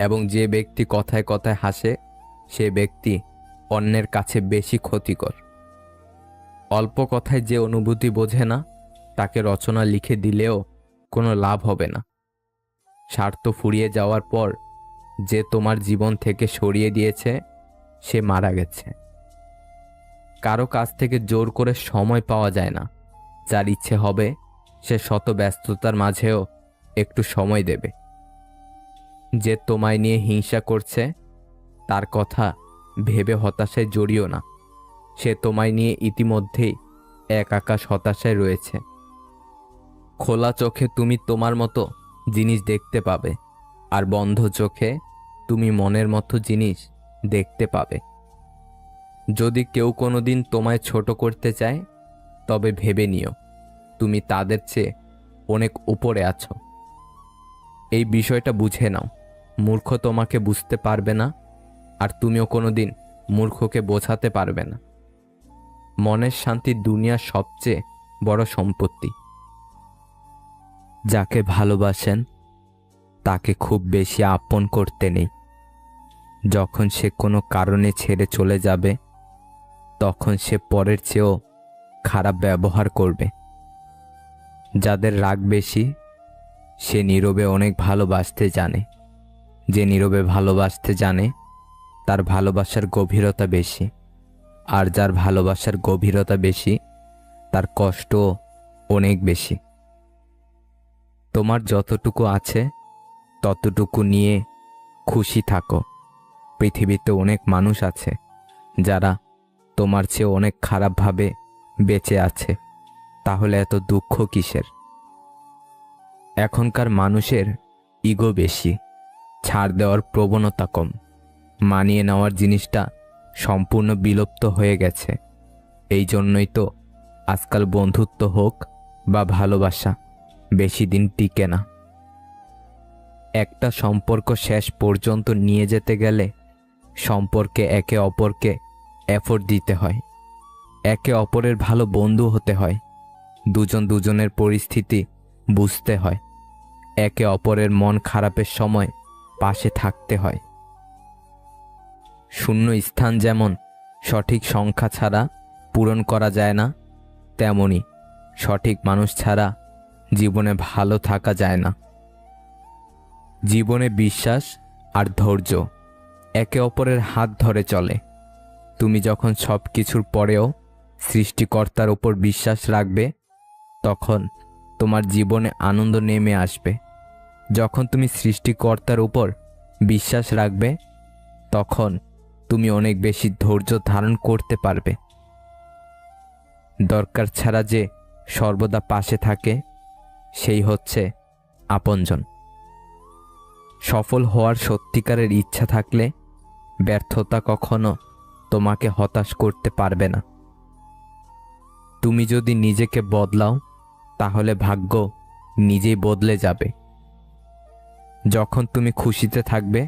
এবং যে ব্যক্তি কথায় কথায় হাসে সে ব্যক্তি অন্যের কাছে বেশি ক্ষতিকর। অল্প কথায় যে অনুভূতি বোঝে না তাকে রচনা লিখে দিলেও কোনো লাভ হবে না। স্বার্থ ফুরিয়ে যাওয়ার পর যে তোমার জীবন থেকে সরিয়ে দিয়েছে সে মারা গেছে। কারো কাছ থেকে জোর করে সময় পাওয়া যায় না। যার ইচ্ছে হবে সে শত ব্যস্ততার মাঝেও একটু সময় দেবে। যে তোমায় নিয়ে হিংসা করছে তার কথা ভেবে হতাশায় জড়িও না। সে তোমায় নিয়ে ইতিমধ্যেই এক আকাশ হতাশায় রয়েছে। খোলা চোখে তুমি তোমার মতো জিনিস দেখতে পাবে, আর বন্ধ চোখে তুমি মনের মতো জিনিস দেখতে পাবে। যদি কেউ কোনোদিন তোমায় ছোট করতে চায় তবে ভেবে নিও তুমি তাদের চেয়ে অনেক উপরে আছো। এই বিষয়টা বুঝে নাও। মূর্খ তোমাকে বুঝতে পারবে না, আর তুমিও কোনোদিন মূর্খকে বোঝাতে পারবে না। মনের শান্তি দুনিয়ার সবচেয়ে বড় সম্পত্তি। যাকে ভালোবাসেন তাকে খুব বেশি আপন করতে নেই। যখন সে কোনো কারণে ছেড়ে চলে যাবে তখন সে পরের চেয়েও খারাপ ব্যবহার করবে। যাদের রাগ বেশি সে নীরবে অনেক ভালোবাসতে জানে। যে নীরবে ভালোবাসতে জানে তার ভালোবাসার গভীরতা বেশি, আর যার ভালোবাসার গভীরতা বেশি তার কষ্টও অনেক বেশি। তোমার যতটুকু আছে ততটুকু নিয়ে খুশি থাকো। পৃথিবীতে অনেক মানুষ আছে যারা তোমার চেয়ে অনেক খারাপভাবে বেঁচে আছে, তাহলে এত দুঃখ কিসের? এখনকার মানুষের ইগো বেশি, ছাড় দেওয়ার প্রবণতা কম। মানিয়ে নেওয়ার জিনিসটা সম্পূর্ণ বিলুপ্ত হয়ে গেছে। এই জন্যই তো আজকাল বন্ধুত্ব হোক বা ভালোবাসা বেশি দিন টিকে না। একটা সম্পর্ক শেষ পর্যন্ত নিয়ে যেতে গেলে সম্পর্কে একে অপরকে এফোর্ট দিতে হয়, একে অপরের ভালো বন্ধু হতে হয়, দুজন দুজনের পরিস্থিতি বুঝতে হয়, একে অপরের মন খারাপের সময় পাশে থাকতে হয়। শূন্য স্থান যেমন সঠিক সংখ্যা ছাড়া পূরণ করা যায় না, তেমনি সঠিক মানুষ ছাড়া জীবনে ভালো থাকা যায় না। জীবনে বিশ্বাস আর ধৈর্য একে অপরের হাত ধরে চলে। তুমি যখন সব কিছুর পরেও সৃষ্টিকর্তার উপর বিশ্বাস রাখবে তখন তোমার জীবনে আনন্দ নেমে আসবে। যখন তুমি সৃষ্টিকর্তার উপর বিশ্বাস রাখবে তখন তুমি অনেক বেশি ধৈর্য ধারণ করতে পারবে। দরকার ছাড়া যে সর্বদা পাশে থাকে সেই হচ্ছে আপনজন। সফল হওয়ার সত্যিকারের ইচ্ছা থাকলে ব্যর্থতা কখনো তোমাকে হতাশ করতে পারবে না। তুমি যদি নিজেকে বদলাও তাহলে ভাগ্য নিজেই বদলে যাবে। যখন তুমি খুশিতে থাকবে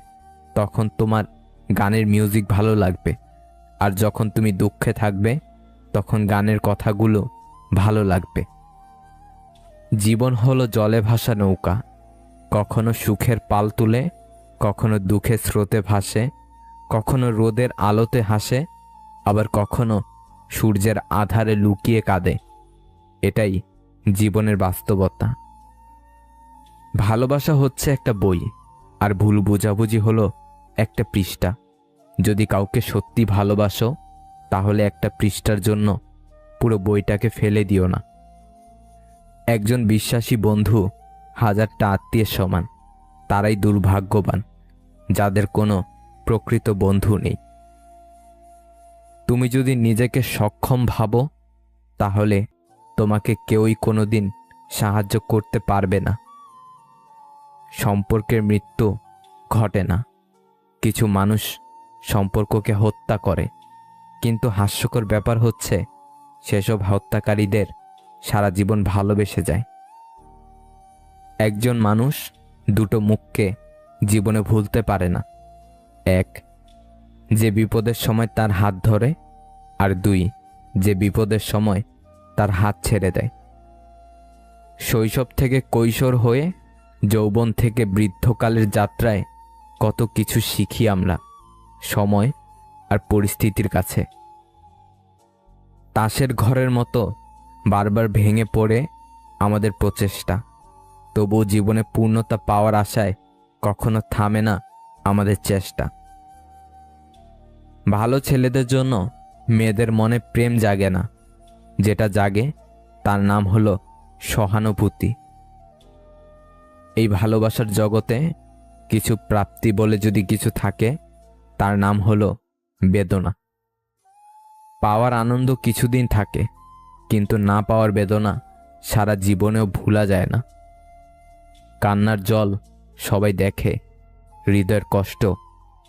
তখন তোমার গানের মিউজিক ভালো লাগবে, আর যখন তুমি দুঃখে থাকবে তখন গানের কথাগুলো ভালো লাগবে। জীবন হলো জলে ভাসা নৌকা, কখনো সুখের পাল তুলে, কখনো দুঃখের স্রোতে ভাসে, কখনো রোদের আলোতে হাসে, আবার কখনো সূর্যের আধারে লুকিয়ে কাঁদে। এটাই জীবনের বাস্তবতা। ভালোবাসা হচ্ছে একটা বই, আর ভুল বোঝাবুঝি হলো একটা পৃষ্ঠা। যদি কাউকে সত্যি ভালোবাসো তাহলে একটা পৃষ্ঠার জন্য পুরো বইটাকে ফেলে দিও না। একজন বিশ্বাসী বন্ধু হাজারটা আত্মীয়ের সমান। তারাই দুর্ভাগ্যবান যাদের কোনো প্রকৃত বন্ধু নেই। তুমি যদি নিজেকে সক্ষম ভাবো তাহলে তোমাকে কেউই কোনোদিন সাহায্য করতে পারবে না। সম্পর্কের মৃত্যু ঘটে না, কিছু মানুষ সম্পর্ককে হত্যা করে, কিন্তু হাস্যকর ব্যাপার হচ্ছে সেসব হত্যাকারীদের সারা জীবন ভালোবেসে যায়। একজন মানুষ দুটো মুখকে জীবনে ভুলতে পারে না। এক, যে বিপদের সময় তার হাত ধরে, আর দুই, যে বিপদের সময় তার হাত ছেড়ে দেয়। শৈশব থেকে কৈশোর হয়ে যৌবন থেকে বৃদ্ধকালের যাত্রায় কত কিছু শিখি আমরা সময় আর পরিস্থিতির কাছে। তাসের ঘরের মতো বারবার ভেঙে পড়ে আমাদের প্রচেষ্টা, তবুও জীবনে পূর্ণতা পাওয়ার আশায় কখনো থামে না আমাদের চেষ্টা। ভালো ছেলেদের জন্য মেয়েদের মনে প্রেম জাগে না, যেটা জাগে তার নাম হলো সহানুভূতি। এই ভালোবাসার জগতে কিছু প্রাপ্তি বলে যদি কিছু থাকে, তার নাম হলো বেদনা। পাওয়ার আনন্দ কিছুদিন থাকে, কিন্তু না পাওয়ার বেদনা সারা জীবনেও ভোলা যায় না। কান্নার জল সবাই দেখে, হৃদয়ের কষ্ট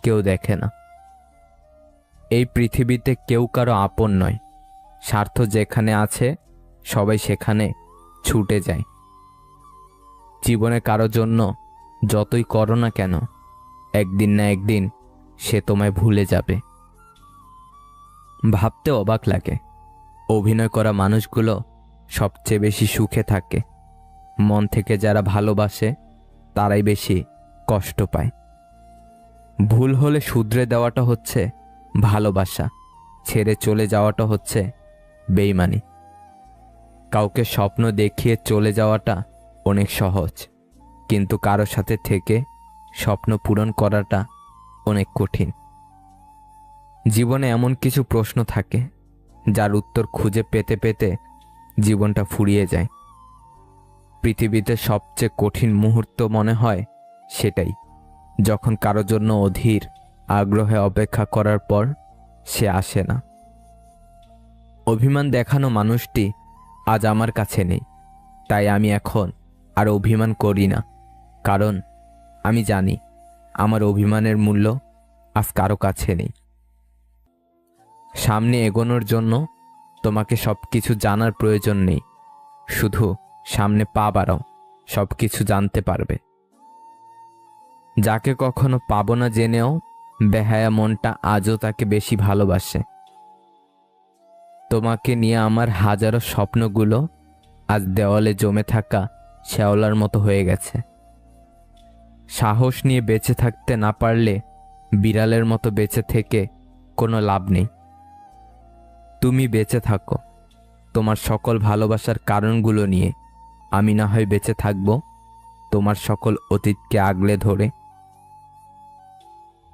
কেউ দেখে না। এই পৃথিবীতে কেউ কারো আপন নয়, স্বার্থ যেখানে আছে সবাই সেখানে ছুটে যায়। জীবনে কারো জন্য যতই করো না কেন, একদিন না একদিন সে তোমায় ভুলে যাবে। ভাবতে অবাক লাগে, অভিনয় করা মানুষগুলো সবচেয়ে বেশি সুখে থাকে। মন থেকে যারা ভালোবাসে তারাই বেশি কষ্ট পায়। ভুল হলে শুধরে দেওয়াটা হচ্ছে ভালোবাসা, ছেড়ে চলে যাওয়াটা হচ্ছে বেইমানি। কাউকে স্বপ্ন দেখিয়ে চলে যাওয়াটা অনেক সহজ, কিন্তু কারো সাথে থেকে স্বপ্ন পূরণ করাটা অনেক কঠিন। জীবনে এমন কিছু প্রশ্ন থাকে যার উত্তর খুঁজে পেতে পেতে জীবনটা ফুরিয়ে যায়। পৃথিবীতে সবচেয়ে কঠিন মুহূর্ত মনে হয় সেটাই, যখন কারো জন্য অধীর আগ্রহে অপেক্ষা করার পর সে আসে না। অভিমান দেখানো মানুষটি আজ আমার কাছে নেই, তাই আমি এখন আর অভিমান করি না, কারণ আমি জানি আমার অভিমানের মূল্য আজ কারো কাছে নেই। সামনে এগোনোর জন্য তোমাকে সব কিছু জানার প্রয়োজন নেই, শুধু সামনে পা বাড়াও, সব কিছু জানতে পারবে। যাকে কখনো পাবো না জেনেও বেহায়া মনটা আজও তাকে বেশি ভালোবাসে। তোমাকে নিয়ে আমার হাজারো স্বপ্নগুলো আজ দেওয়ালে জমে থাকা শ্যাওলার মতো হয়ে গেছে। সাহস নিয়ে বেঁচে থাকতে না পারলে বিড়ালের মতো বেঁচে থেকে কোনো লাভ নেই। তুমি বেঁচে থাকো তোমার সকল ভালোবাসার কারণগুলো নিয়ে, আমি না হয় বেঁচে থাকব তোমার সকল অতীতকে আগলে ধরে।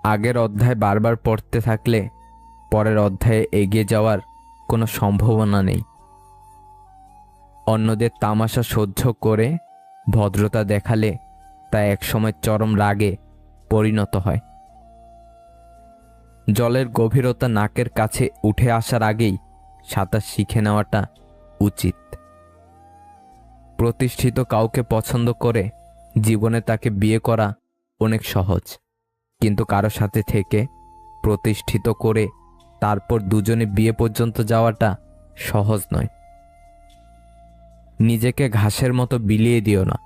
আগের অধ্যায় বারবার পড়তে থাকলে পরের অধ্যায়ে এগিয়ে যাওয়ার কোনো সম্ভাবনা নেই। অন্যদের তামাশা সহ্য করে ভদ্রতা দেখালে তা একসময় চরম রাগে পরিণত হয়। জলের গভীরতা নাকের কাছে উঠে আসার আগেই সাঁতার শিখে নেওয়াটা উচিত। প্রতিষ্ঠিত কাউকে পছন্দ করে জীবনে তাকে বিয়ে করা অনেক সহজ, কিন্তু কারো সাথে থেকে প্রতিষ্ঠিত করে তারপর দুজনে বিয়ে পর্যন্ত যাওয়াটা সহজ নয়। নিজেকে ঘাসের মতো বিলিয়ে দিও না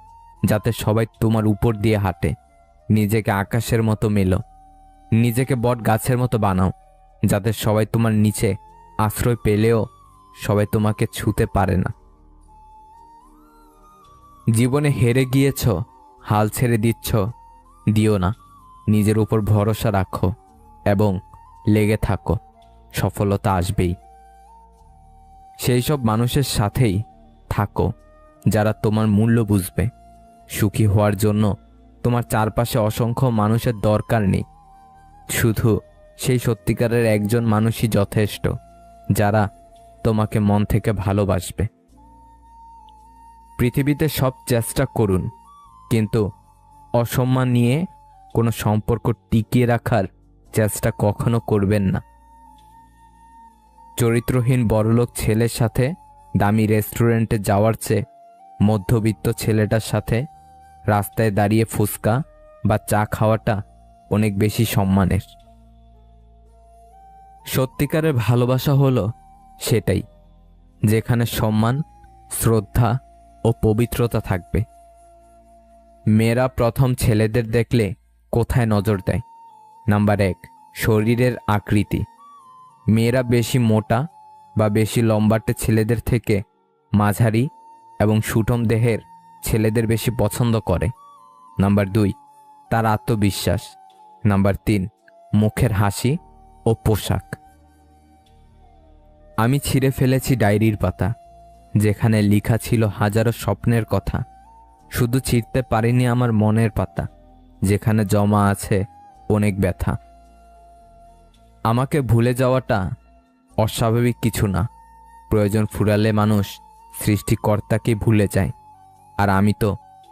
যাতে সবাই তোমার উপর দিয়ে হাঁটে। নিজেকে আকাশের মতো মেলো, নিজেকে বট গাছের মতো বানাও যাতে সবাই তোমার নিচে আশ্রয় পেলেও সবাই তোমাকে ছুঁতে পারে না। জীবনে হেরে গিয়েছ, হাল ছেড়ে দিও না। নিজের উপর ভরসা রাখো এবং লেগে থাকো, সফলতা আসবেই। সেই সব মানুষের সাথেই থাকো যারা তোমার মূল্য বুঝবে। সুখী হওয়ার জন্য তোমার চারপাশে অসংখ্য মানুষের দরকার নেই, শুধু সেই সত্যিকারের একজন মানুষই যথেষ্ট যারা তোমাকে মন থেকে ভালোবাসবে। পৃথিবীতে সব চেষ্টা করুন, কিন্তু অসম্মান নিয়ে কোনো সম্পর্ক টিকিয়ে রাখার চেষ্টা কখনো করবেন না। চরিত্রহীন বড়লোক ছেলের সাথে দামি রেস্টুরেন্টে যাওয়ার চেয়ে মধ্যবিত্ত ছেলেটার সাথে রাস্তায় দাঁড়িয়ে ফুচকা বা চা খাওয়াটা অনেক বেশি সম্মানের। সত্যিকারের ভালোবাসা হলো সেটাই, যেখানে সম্মান, শ্রদ্ধা ও পবিত্রতা থাকবে। মেয়েরা প্রথম ছেলেদের দেখলে কোথায় নজর দেয়? নাম্বার 1, শরীরের আকৃতি। মেয়েরা বেশি মোটা বা বেশি লম্বাটে ছেলেদের থেকে মাঝারি এবং সুঠম দেহের ছেলেদের বেশি পছন্দ করে। নাম্বার 2, তার আত্মবিশ্বাস। নাম্বার 3, মুখের হাসি ও পোশাক। আমি ছিঁড়ে ফেলেছি ডায়েরির পাতা, যেখানে লেখা ছিল হাজারো স্বপ্নের কথা। শুধু ছিঁড়তে পারিনি আমার মনের পাতা, যেখানে জমা আছে অনেক ব্যথা। আমাকে ভুলে যাওয়াটা অস্বাভাবিক কিছু না। প্রয়োজন ফুরালে মানুষ সৃষ্টিকর্তাকে ভুলে যায়, আর আমি তো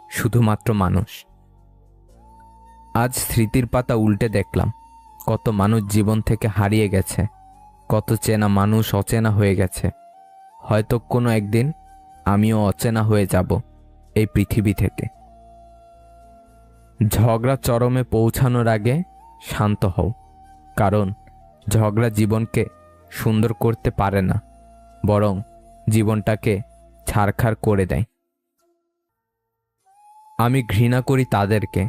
শুধুমাত্র মানুষ। আজ স্মৃতির পাতা উল্টে দেখলাম কত মানুষ জীবন থেকে হারিয়ে গেছে, কত চেনা মানুষ অচেনা হয়ে গেছে। হয়তো কোনো একদিন আমিও অচেনা হয়ে যাব এই পৃথিবী থেকে। ঝগড়া চরমে পৌঁছানোর আগে শান্ত হও, কারণ ঝগড়া জীবনকে সুন্দর করতে পারে না, বরং জীবনটাকে ছারখার করে দেয়। আমি ঘৃণা করি তাদেরকে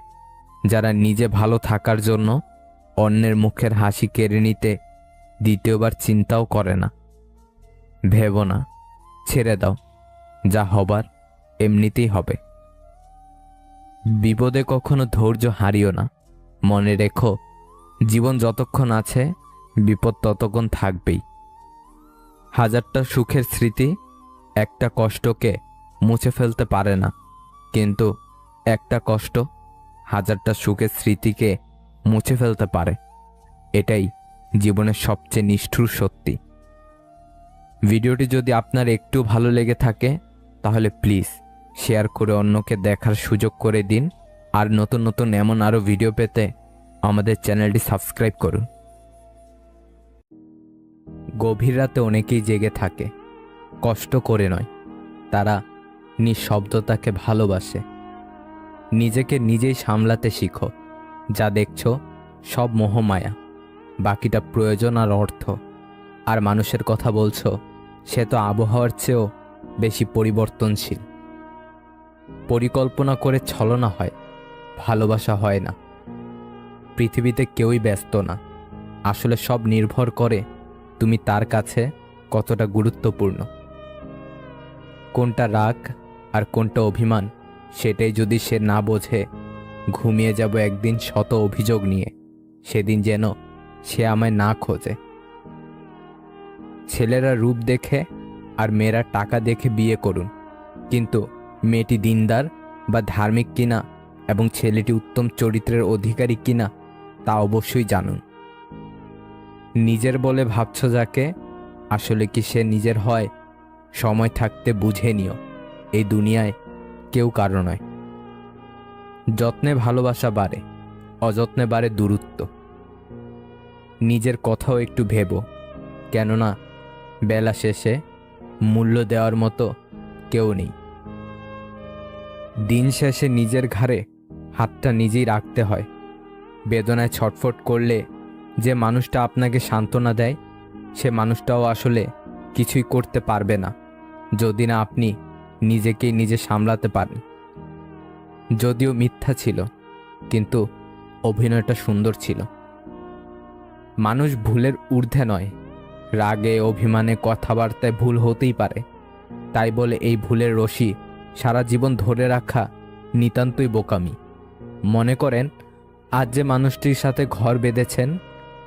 যারা নিজে ভালো থাকার জন্য অন্যের মুখের হাসি কেড়ে নিতে দ্বিতীয়বার চিন্তাও করে না। ভেবো না, ছেড়ে দাও, যা হবার এমনিতেই হবে। বিপদে কখনো ধৈর্য হারিও না। মনে রেখো, জীবন যতক্ষণ আছে বিপদ ততক্ষণ থাকবেই। হাজারটা সুখের স্মৃতি একটা কষ্টকে মুছে ফেলতে পারে না, কিন্তু একটা কষ্ট হাজারটা সুখের স্মৃতিকে মুছে ফেলতে পারে। এটাই জীবনের সবচেয়ে নিষ্ঠুর সত্যি। ভিডিওটি যদি আপনার একটু ভালো লেগে থাকে তাহলে প্লিজ শেয়ার করে অন্যকে দেখার সুযোগ করে দিন। আর নতুন নতুন এমন আরও ভিডিও পেতে আমাদের চ্যানেলটি সাবস্ক্রাইব করুন। গভীর রাতে অনেকেই জেগে থাকে, কষ্ট করে নয়, তারা নিঃশব্দতাকে ভালোবাসে। নিজেকে নিজেই সামলাতে শিখো। যা দেখছো সব মোহমায়া, বাকিটা প্রয়োজন আর অর্থ। আর মানুষের কথা বলছো, সে তো আবহাওয়ার চেয়েও বেশি পরিবর্তনশীল। পরিকল্পনা করে ছলনা হয়, ভালোবাসা হয় না। পৃথিবীতে কেউই ব্যস্ত না, আসলে সব নির্ভর করে তুমি তার কাছে কতটা গুরুত্বপূর্ণ। কোনটা রাগ আর কোনটা অভিমান, সেটাই যদি সে না বোঝে, ঘুমিয়ে যাব একদিন শত অভিযোগ নিয়ে, সেদিন যেন সে আমায় না খোঁজে। ছেলেরা রূপ দেখে আর মেয়েরা টাকা দেখে বিয়ে করুন, কিন্তু মেয়েটি দিনদার বা ধার্মিক কিনা এবং ছেলেটি উত্তম চরিত্রের অধিকারী কিনা তা অবশ্যই জানুন। নিজের বলে ভাবছ যাকে, আসলে কি সে নিজের হয়? সময় থাকতে বুঝে নিও, এই দুনিয়ায় কেউ কারো নয়। যত্নে ভালোবাসা বাড়ে, অযত্নে বাড়ে দূরত্ব। নিজের কথাও একটু ভেবো, কেননা বেলা শেষে মূল্য দেওয়ার মতো কেউ নেই। দিন শেষে নিজের ঘাড়ে হাতটা নিজেই রাখতে হয়। বেদনায় ছটফট করলে যে মানুষটা আপনাকে সান্ত্বনা দেয়, সে মানুষটাও আসলে কিছুই করতে পারবে না যদি না আপনি নিজেকেই নিজে সামলাতে পারেন। যদিও মিথ্যা ছিল, কিন্তু অভিনয়টা সুন্দর ছিল। মানুষ ভুলের ঊর্ধ্বে নয়, রাগে অভিমানে কথাবার্তায় ভুল হতেই পারে। তাই বলে এই ভুলের রশি সারা জীবন ধরে রাখা নিতান্তই বোকামি। মনে করেন, আজ যে মানুষটির সাথে ঘর বেঁধেছেন,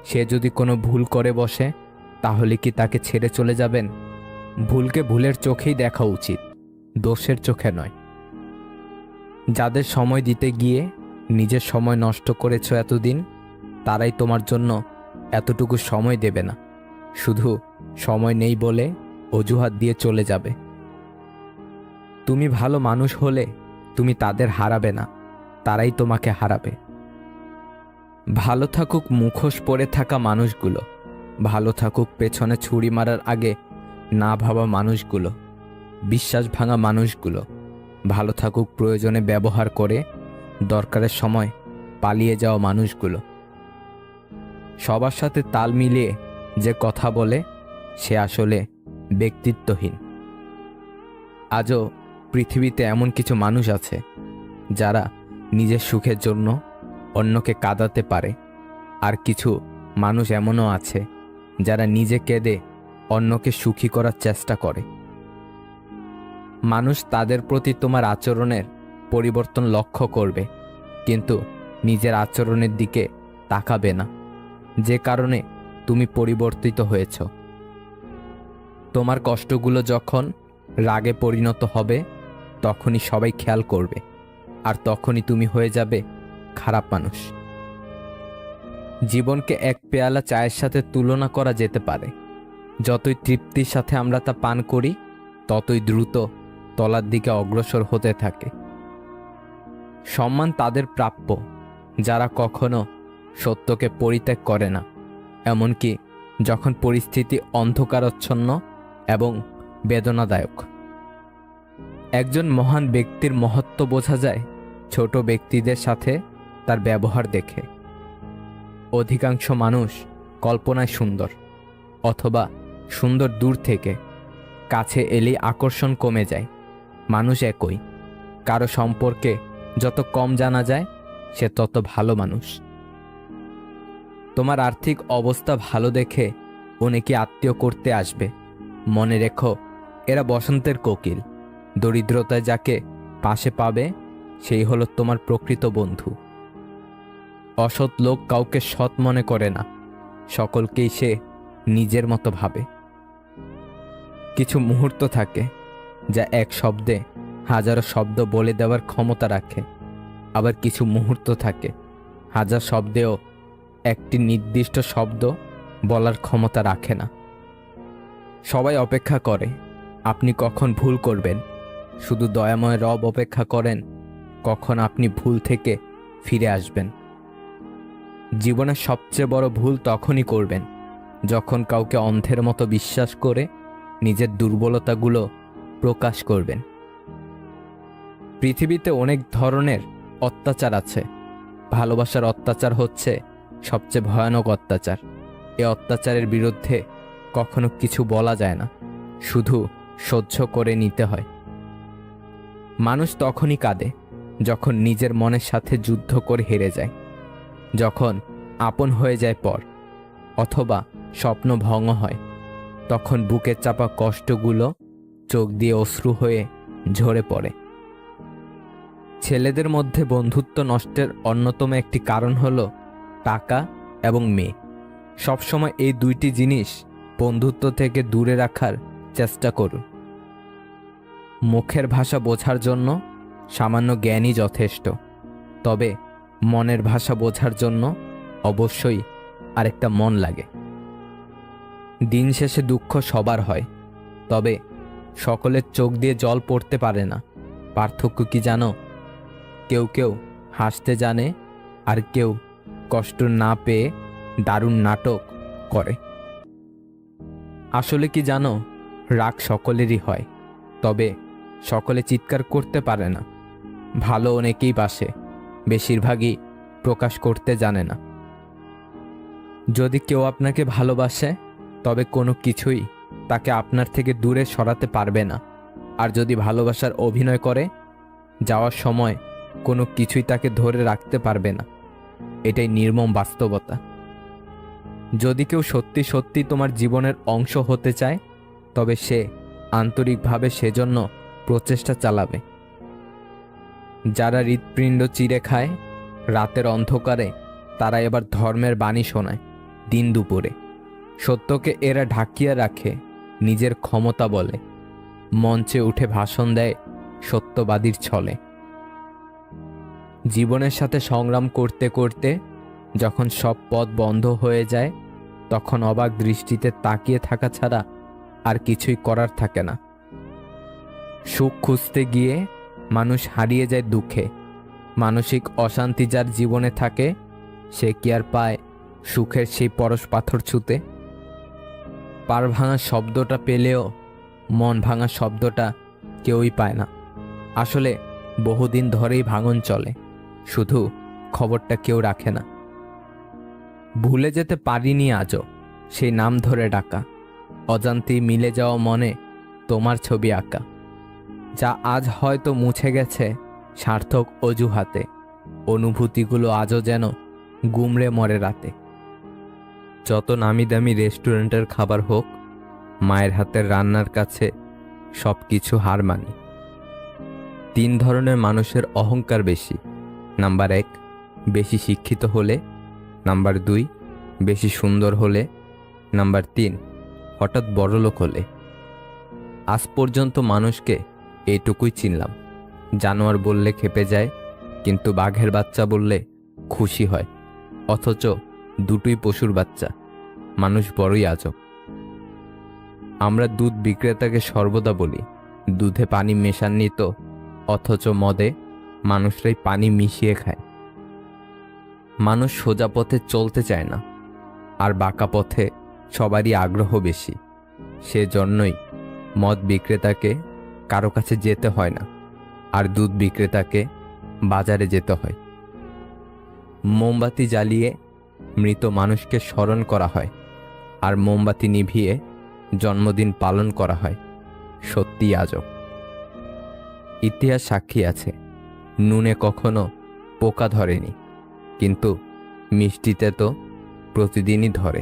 সে যদি কোনো ভুল করে বসে, তাহলে কি তাকে ছেড়ে চলে যাবেন? ভুলকে ভুলের চোখেই দেখা উচিত, দোষের চোখে নয়। যাদের সময় দিতে গিয়ে নিজের সময় নষ্ট করেছ এতদিন, তারাই তোমার জন্য এতটুকু সময় দেবে না, শুধু সময় নেই বলে অজুহাত দিয়ে চলে যাবে। তুমি ভালো মানুষ হলে তুমি তাদের হারাবে না, তারাই তোমাকে হারাবে। ভালো থাকুক মুখোশ পরে থাকা মানুষগুলো, ভালো থাকুক পেছনে ছুরি মারার আগে না ভাবা মানুষগুলো, বিশ্বাস ভাঙা মানুষগুলো, ভালো থাকুক প্রয়োজনে ব্যবহার করে দরকারের সময় পালিয়ে যাওয়া মানুষগুলো। সবার সাথে তাল মিলিয়ে যে কথা বলে সে আসলে ব্যক্তিত্বহীন। আজও পৃথিবীতে এমন কিছু মানুষ আছে যারা নিজের সুখের জন্য অন্যকে কাঁদাতে পারে, আর কিছু মানুষ এমনও আছে যারা নিজে কেঁদে অন্যকে সুখী করার চেষ্টা করে। মানুষ তাদের প্রতি তোমার আচরণের পরিবর্তন লক্ষ্য করবে, কিন্তু নিজের আচরণের দিকে তাকাবে না, যে কারণে তুমি পরিবর্তিত হয়েছ। তোমার কষ্টগুলো যখন রাগে পরিণত হবে তখনই সবাই খেয়াল করবে, আর তখনই তুমি হয়ে যাবে খারাপ মানুষ। জীবনকে এক পেয়ালা চায়ের সাথে তুলনা করা যেতে পারে। যতই তৃপ্তির সাথে আমরা তা পান করি, ততই দ্রুত তলার দিকে অগ্রসর হতে থাকে। সম্মান তাদের প্রাপ্য যারা কখনো সত্যকে পরিত্যাগ করে না, এমনকি যখন পরিস্থিতি অন্ধকারাচ্ছন্ন এবং বেদনাদায়ক। একজন মহান ব্যক্তির মহত্ব বোঝা যায় ছোট ব্যক্তিদের সাথে তার ব্যবহার দেখে। অধিকাংশ মানুষ কল্পনায় সুন্দর, অথবা সুন্দর দূর থেকে, কাছে এলেই আকর্ষণ কমে যায়। মানুষ একই, কারো সম্পর্কে যত কম জানা যায় সে তত ভালো মানুষ। তোমার আর্থিক অবস্থা ভালো দেখে অনেকে আত্মীয় করতে আসবে। মনে রেখো, এরা বসন্তের কোকিল। দরিদ্রতায় যাকে পাশে পাবে সেই হলো তোমার প্রকৃত বন্ধু। অসৎ লোক কাউকে সৎ মনে করে না, সকলকেই সে নিজের মতো ভাবে। কিছু মুহূর্ত থাকে যা এক শব্দে হাজারো শব্দ বলে দেওয়ার ক্ষমতা রাখে, আবার কিছু মুহূর্ত থাকে হাজার শব্দেও একটি নির্দিষ্ট শব্দ বলার ক্ষমতা রাখে না। সবাই অপেক্ষা করে আপনি কখন ভুল করবেন, শুধু দয়াময় রব অপেক্ষা করেন কখন আপনি ভুল থেকে ফিরে আসবেন। জীবনের সবচেয়ে বড় ভুল তখনই করবেন যখন কাউকে অন্ধের মতো বিশ্বাস করে নিজের দুর্বলতাগুলো প্রকাশ করবেন। পৃথিবীতে অনেক ধরনের অত্যাচার আছে। ভালোবাসার অত্যাচার হচ্ছে সবচেয়ে ভয়ানক অত্যাচার। এ অত্যাচারের বিরুদ্ধে কখনো কিছু বলা যায় না, শুধু সহ্য করে নিতে হয়। মানুষ তখনই কাঁদে যখন নিজের মনের সাথে যুদ্ধ করে হেরে যায়, যখন আপন হয়ে যায় পর, অথবা স্বপ্ন ভঙ্গ হয়। তখন বুকের চাপা কষ্টগুলো চোখ দিয়ে অশ্রু হয়ে ঝরে পড়ে। ছেলেদের মধ্যে বন্ধুত্ব নষ্টের অন্যতম একটি কারণ হলো টাকা এবং মেয়ে। সবসময় এই দুইটি জিনিস বন্ধুত্ব থেকে দূরে রাখার চেষ্টা করুন। মুখের ভাষা বোঝার জন্য সামান্য জ্ঞানই যথেষ্ট, তবে মনের ভাষা বোঝার জন্য অবশ্যই আরেকটা মন লাগে। দিন শেষে দুঃখ সবার হয়, তবে সকলের চোখ দিয়ে জল পড়তে পারে না। পার্থক্য কি জানো? কেউ কেউ হাসতে জানে, আর কেউ কষ্ট না পেয়ে দারুণ নাটক করে। আসলে কি জানো, রাগ সকলেরই হয়, তবে সকলে চিৎকার করতে পারে না। ভালো অনেকেই বাসে, বেশিরভাগই প্রকাশ করতে জানে না। যদি কেউ আপনাকে ভালোবাসে, তবে কোনো কিছুই তাকে আপনার থেকে দূরে সরাতে পারবে না। আর যদি ভালোবাসার অভিনয় করে, যাওয়ার সময় কোনো কিছুই তাকে ধরে রাখতে পারবে না। এটাই নির্মম বাস্তবতা। যদি কেউ সত্যি সত্যি তোমার জীবনের অংশ হতে চায়, তবে সে আন্তরিকভাবে সেজন্য প্রচেষ্টা চালাবে। যারা হৃৎপিণ্ড চিরে খায় রাতের অন্ধকারে, তারা এবার ধর্মের বাণী শোনায় দিন দুপুরে। সত্যকে এরা ঢাকিয়ে রাখে নিজের ক্ষমতা বলে। মঞ্চে উঠে ভাষণ দেয় সত্যবাদীর ছলে। জীবনের সাথে সংগ্রাম করতে করতে যখন সব পথ বন্ধ হয়ে যায়, তখন অবাক দৃষ্টিতে তাকিয়ে থাকা ছাড়া আর কিছুই করার থাকে না। সুখ খুঁজতে গিয়ে মানুষ হারিয়ে যায় দুঃখে। মানসিক অশান্তি যার জীবনে থাকে, সে কি আর পায় সুখের সেই পরশ পাথর ছুঁতে? পার ভাঙা শব্দটা পেলেও মন ভাঙা শব্দটা কেউই পায় না। আসলে বহুদিন ধরেই ভাঙন চলে, শুধু খবরটা কেউ রাখে না। ভুলে যেতে পারিনি আজও সেই নাম ধরে ডাকা, অজান্তেই মিলে যাওয়া মনে তোমার ছবি আঁকা, যা আজ হয়তো মুছে গেছে সার্থক অজুহাতে। অনুভূতিগুলো আজও যেন গুমড়ে মরে রাতে। যত নামি দামি রেস্টুরেন্টের খাবার হোক, মায়ের হাতের রান্নার কাছে সব কিছু হার মানি। 3 ধরনের মানুষের অহংকার বেশি। নাম্বার 1, বেশি শিক্ষিত হলে। নাম্বার 2, বেশি সুন্দর হলে। নাম্বার 3, হঠাৎ বড়লোক হলে। আজ পর্যন্ত মানুষকে এইটুকুই চিনলাম, জানোয়ার বললে খেপে যায়, কিন্তু বাঘের বাচ্চা বললে খুশি হয়। অথচ দুটোই পশুর বাচ্চা। মানুষ বড়ই আজব। আমরা দুধ বিক্রেতাকে সর্বদা বলি দুধে পানি মেশাননি তো, অথচ মদে মানুষরাই পানি মিশিয়ে খায়। মানুষ সোজা পথে চলতে চায় না, আর বাঁকা পথে সবারই আগ্রহ বেশি। সেজন্যই মদ বিক্রেতাকে কারো কাছে যেতে হয় না, আর দুধ বিক্রেতাকে বাজারে যেতে হয়। মোমবাতি জ্বালিয়ে মৃত মানুষকে স্মরণ করা হয়, আর মোমবাতি নিভিয়ে জন্মদিন পালন করা হয়। সত্যি আজব। ইতিহাস সাক্ষী আছে, নুনে কখনো পোকা ধরেনি, কিন্তু মিষ্টিতে তো প্রতিদিনই ধরে,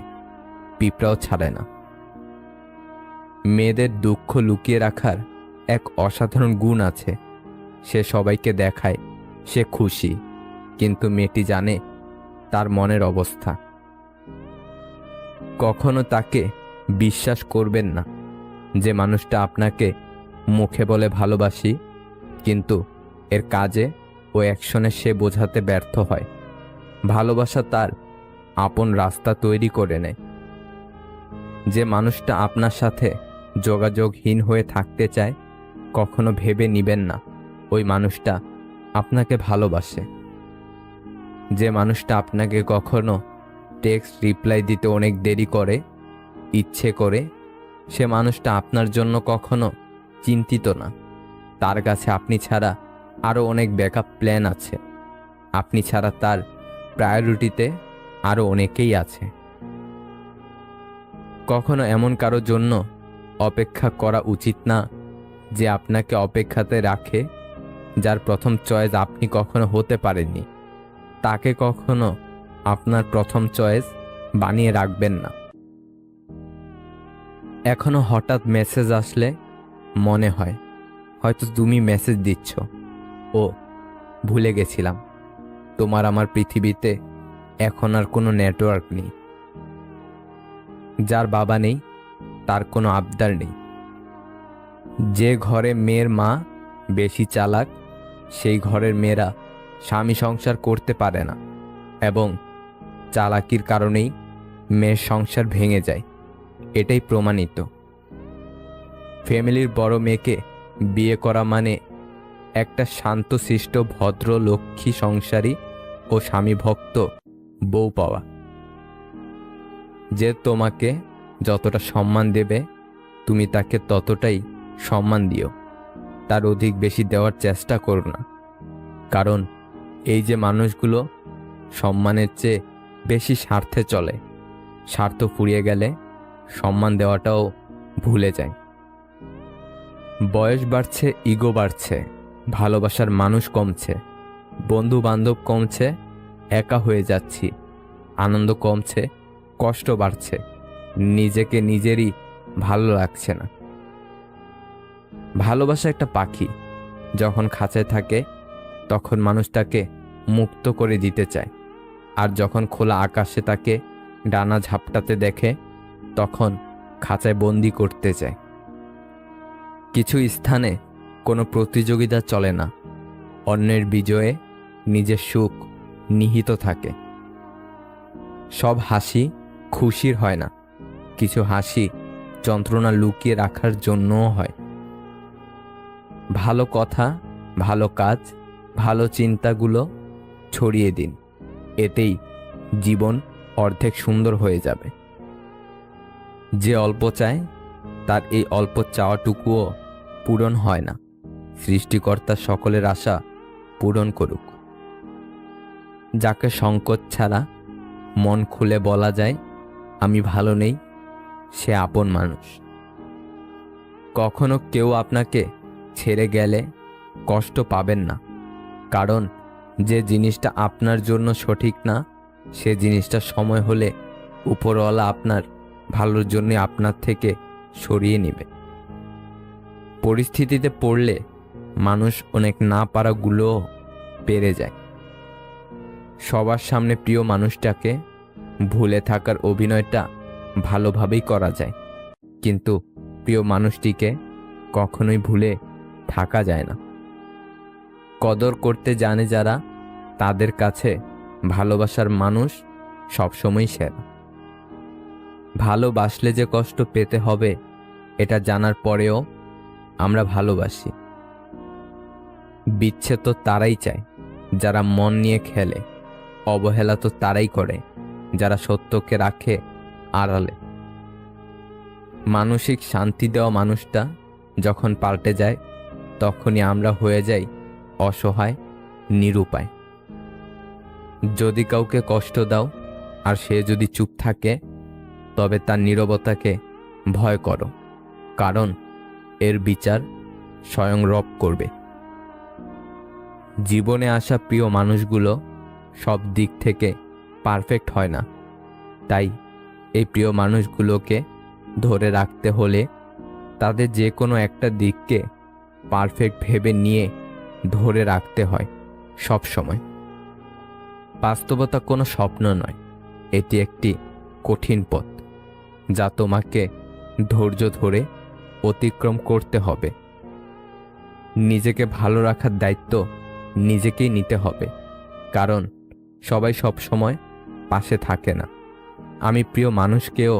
পিঁপড়াও ছাড়ে না। মেয়েদের দুঃখ লুকিয়ে রাখার এক অসাধারণ গুণ আছে। সে সবাইকে দেখায় সে খুশি, কিন্তু মেয়েটি জানে তার মনের অবস্থা। কখনো তাকে বিশ্বাস করবেন না, যে মানুষটা আপনাকে মুখে বলে ভালোবাসি, কিন্তু এর কাজে ও অ্যাকশনে সে বোঝাতে ব্যর্থ হয়। ভালোবাসা তার আপন রাস্তা তৈরি করে নেয়। যে মানুষটা আপনার সাথে যোগাযোগহীন হয়ে থাকতে চায়, কখনো ভেবে নিবেন না ওই মানুষটা আপনাকে ভালোবাসে। যে মানুষটা আপনাকে কখনো টেক্সট রিপ্লাই দিতে অনেক দেরি করে ইচ্ছে করে, সে মানুষটা আপনার জন্য কখনো চিন্তিত না। তার কাছে আপনি ছাড়া আরও অনেক ব্যাকআপ প্ল্যান আছে। আপনি ছাড়া তার প্রায়োরিটিতে আরও অনেকেই আছে। কখনো এমন কারো জন্য অপেক্ষা করা উচিত না যে আপনাকে অপেক্ষাতে রাখে। যার প্রথম চয়েস আপনি কখনো হতে পারেননি, তাকে কখনো আপনার প্রথম চয়েস বানিয়ে রাখবেন না। এখনো হঠাৎ মেসেজ আসলে মনে হয় হয়তো তুমি মেসেজ দিচ্ছ, ও ভুলে গেছিলাম, তোমার আমার পৃথিবীতে এখন আর কোনো নেটওয়ার্ক নেই। যার বাবা নেই তার কোনো আবদার নেই। যে ঘরে মেয়ের মা বেশি চালাক, সেই ঘরের মেয়েরা স্বামী সংসার করতে পারে না, এবং চালাকির কারণেই মেয়ের সংসার ভেঙে যায়। এটাই প্রমাণিত। ফ্যামিলির বড় মেয়েকে বিয়ে করা মানে একটা শান্তশিষ্ট ভদ্র লক্ষ্মী সংসারী ও স্বামী ভক্ত বউ পাওয়া। যে তোমাকে যতটা সম্মান দেবে, তুমি তাকে ততটাই সম্মান দিও। তার অধিক বেশি দেওয়ার চেষ্টা করো না, কারণ এই যে মানুষগুলো সম্মানের চেয়ে বেশি স্বার্থে চলে, স্বার্থ ফুরিয়ে গেলে সম্মান দেওয়াটাও ভুলে যায়। বয়স বাড়ছে, ইগো বাড়ছে, ভালোবাসার মানুষ কমছে, বন্ধু বান্ধব কমছে, একা হয়ে যাচ্ছি, আনন্দ কমছে, কষ্ট বাড়ছে, নিজেকে নিজেরই ভালো লাগছে না। ভালোবাসা একটা পাখি, যখন খাঁচায় থাকে তখন মানুষ তাকে মুক্ত করে দিতে চায়, আর যখন খোলা আকাশে তাকে ডানা ঝাপটাতে দেখে তখন খাঁচায় বন্দি করতে চায়। কিছু স্থানে কোনো প্রতিযোগিতা চলে না, অন্যের বিজয়ে নিজের সুখ নিহিত থাকে। সব হাসি খুশির হয় না, কিছু হাসি যন্ত্রণা লুকিয়ে রাখার জন্যও হয়। ভালো কথা, ভালো কাজ, ভালো চিন্তাগুলো ছড়িয়ে দিন, এতেই জীবন অর্ধেক সুন্দর হয়ে যাবে। যে অল্প চায় তার এই অল্প চাওয়াটুকুও পূরণ হয় না। সৃষ্টিকর্তা সকলের আশা পূরণ করুক। যাকে সংকোচ ছাড়া মন খুলে বলা যায় আমি ভালো নেই, সে আপন মানুষ। কখনো কেউ আপনাকে ছেড়ে গেলে কষ্ট পাবেন না, কারণ যে জিনিসটা আপনার জন্য সঠিক না, সে জিনিসটা সময় হলে উপরওয়ালা আপনার ভালোর জন্য আপনার থেকে সরিয়ে নেবে। পরিস্থিতিতে পড়লে মানুষ অনেক না পারাগুলোও পেরে যায়। সবার সামনে প্রিয় মানুষটাকে ভুলে থাকার অভিনয়টা ভালোভাবেই করা যায়, কিন্তু প্রিয় মানুষটিকে কখনোই ভুলে থাকা যায় না। কদর করতে জানে যারা, তাদের কাছে ভালোবাসার মানুষ সবসময় সেরা। ভালোবাসলে যে কষ্ট পেতে হবে এটা জানার পরেও আমরা ভালোবাসি। বিচ্ছেদ তো তারাই চায় যারা মন নিয়ে খেলে, অবহেলা তো তারাই করে যারা সত্যকে রাখে আড়ালে। মানসিক শান্তি দেওয়া মানুষটা যখন পাল্টে যায়, তখনই আমরা হয়ে যাই অসহায়, নিরুপায়। যদি কাউকে কষ্ট দাও আর সে যদি চুপ থাকে, তবে তার নীরবতাকে ভয় করো, কারণ এর বিচার স্বয়ং রব করবে। জীবনে আসা প্রিয় মানুষগুলো সব দিক থেকে পারফেক্ট হয় না, তাই এই প্রিয় মানুষগুলোকে ধরে রাখতে হলে তাদের যে কোনো একটা দিককে পারফেক্ট ভেবে নিয়ে ধরে রাখতে হয় সব সময়। বাস্তবতা কোনো স্বপ্ন নয়, এটি একটি কঠিন পথ যা তোমাকে ধৈর্য ধরে অতিক্রম করতে হবে। নিজেকে ভালো রাখার দায়িত্ব নিজেকেই নিতে হবে, কারণ সবাই সব সময় পাশে থাকে না। আমি প্রিয় মানুষকেও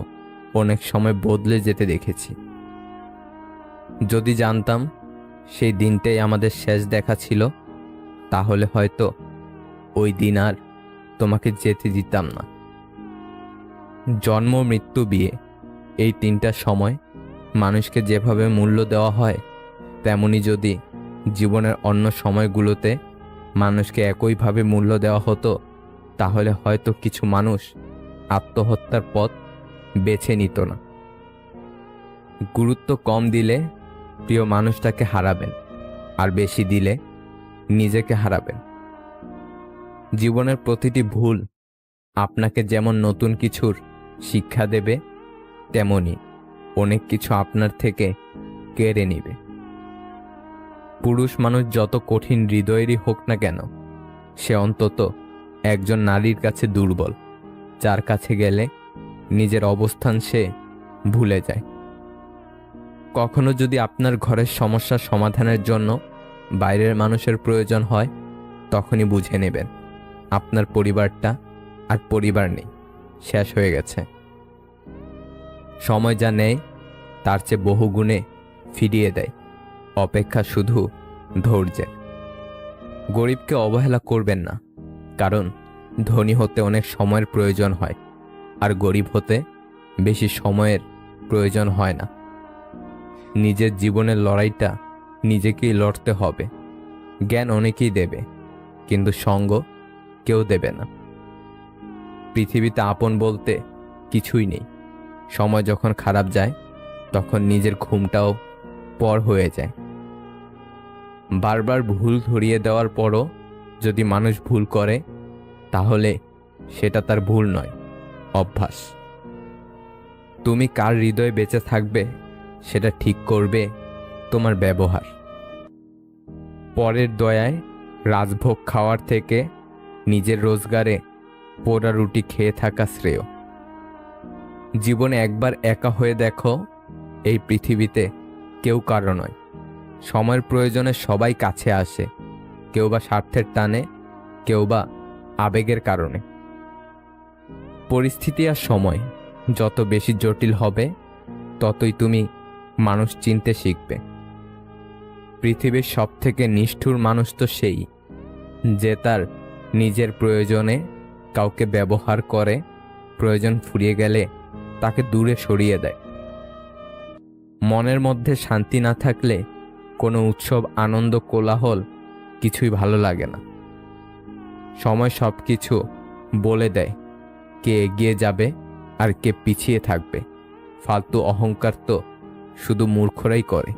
অনেক সময় বদলে যেতে দেখেছি। যদি জানতাম সেই দিনটাই আমাদের শেষ দেখা ছিল, তাহলে হয়তো ওই দিন আর তোমাকে যেতে দিতাম না। জন্ম, মৃত্যু, বিয়ে, এই তিনটা সময় মানুষকে যেভাবে মূল্য দেওয়া হয়, তেমনি যদি জীবনের অন্য সময়গুলোতে মানুষকে একইভাবে মূল্য দেওয়া হতো, তাহলে হয়তো কিছু মানুষ আত্মহত্যার পথ বেছে নিত না। গুরুত্ব কম দিলে প্রিয় মানুষটাকে হারাবেন, আর বেশি দিলে নিজেকে হারাবেন। জীবনের প্রতিটি ভুল আপনাকে যেমন নতুন কিছুর শিক্ষা দেবে, তেমনি অনেক কিছু আপনার থেকে কেড়ে নিবে। পুরুষ মানুষ যত কঠিন হৃদয়েরই হোক না কেন, সে অন্তত একজন নারীর কাছে দুর্বল, যার কাছে গেলে নিজের অবস্থান সে ভুলে যায়। কখনো যদি আপনার ঘরের সমস্যার সমাধানের জন্য বাইরের মানুষের প্রয়োজন হয়, তখনই বুঝে নেবেন আপনার পরিবারটা আর পরিবার নেই, শেষ হয়ে গেছে। সময় যা নেয় তার চেয়ে বহুগুণে ফিরিয়ে দেয়, অপেক্ষা শুধু ধৈর্যের। গরিবকে অবহেলা করবেন না, কারণ ধনী হতে অনেক সময়ের প্রয়োজন হয়, আর গরিব হতে বেশি সময়ের প্রয়োজন হয় না। নিজের জীবনের লড়াইটা নিজেকেই লড়তে হবে। জ্ঞান অনেকেই দেবে, কিন্তু সঙ্গ কেউ দেবে না। পৃথিবীতে আপন বলতে কিছুই নেই। সময় যখন খারাপ যায়, তখন নিজের ঘুমটাও পর হয়ে যায়। বারবার ভুল ধরিয়ে দেওয়ার পরও যদি মানুষ ভুল করে, তাহলে সেটা তার ভুল নয়, অভ্যাস। তুমি কার হৃদয়ে বেঁচে থাকবে সেটা ঠিক করবে তোমার ব্যবহার। পরের দয়ায় রাজভোগ খাওয়ার থেকে নিজের রোজগারে পোড়া রুটি খেয়ে থাকা শ্রেয়। জীবনে একবার একা হয়ে দেখো, এই পৃথিবীতে কেউ কারো নয়। সময়ের প্রয়োজনে সবাই কাছে আসে, কেউ বা স্বার্থের টানে, কেউ বা আবেগের কারণে। পরিস্থিতি আর সময় যত বেশি জটিল হবে, ততই তুমি মানুষ চিনতে শিখবে। পৃথিবীর সবথেকে নিষ্ঠুর মানুষ তো সেই, যে তার নিজের প্রয়োজনে কাউকে ব্যবহার করে, প্রয়োজন ফুরিয়ে গেলে তাকে দূরে সরিয়ে দেয়। মনের মধ্যে শান্তি না থাকলে কোনো উৎসব, আনন্দ, কোলাহল কিছুই ভালো লাগে না। সময় সব কিছু বলে দেয়, কে এগিয়ে যাবে আর কে পিছিয়ে থাকবে। ফালতু অহংকার তো শুধু মূর্খরাই করে।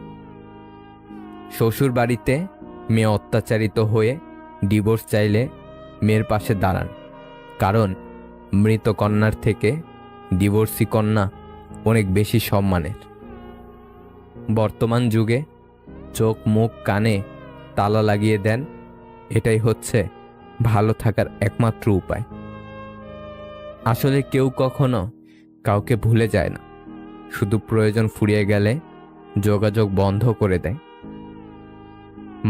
শ্বশুর বাড়িতে মেয়ে অত্যাচারিত হয়ে ডিভোর্স চাইলে মেয়ের পাশে দাঁড়ান, কারণ মৃত কন্যার থেকে ডিভোর্সি কন্যা অনেক বেশি সম্মানের। বর্তমান যুগে চোখ মুখ কানে তালা লাগিয়ে দেন, এটাই হচ্ছে ভালো থাকার একমাত্র উপায়। আসলে কেউ কখনো কাউকে ভুলে যায় না, শুধু প্রয়োজন ফুরিয়ে গেলে যোগাযোগ বন্ধ করে দেয়।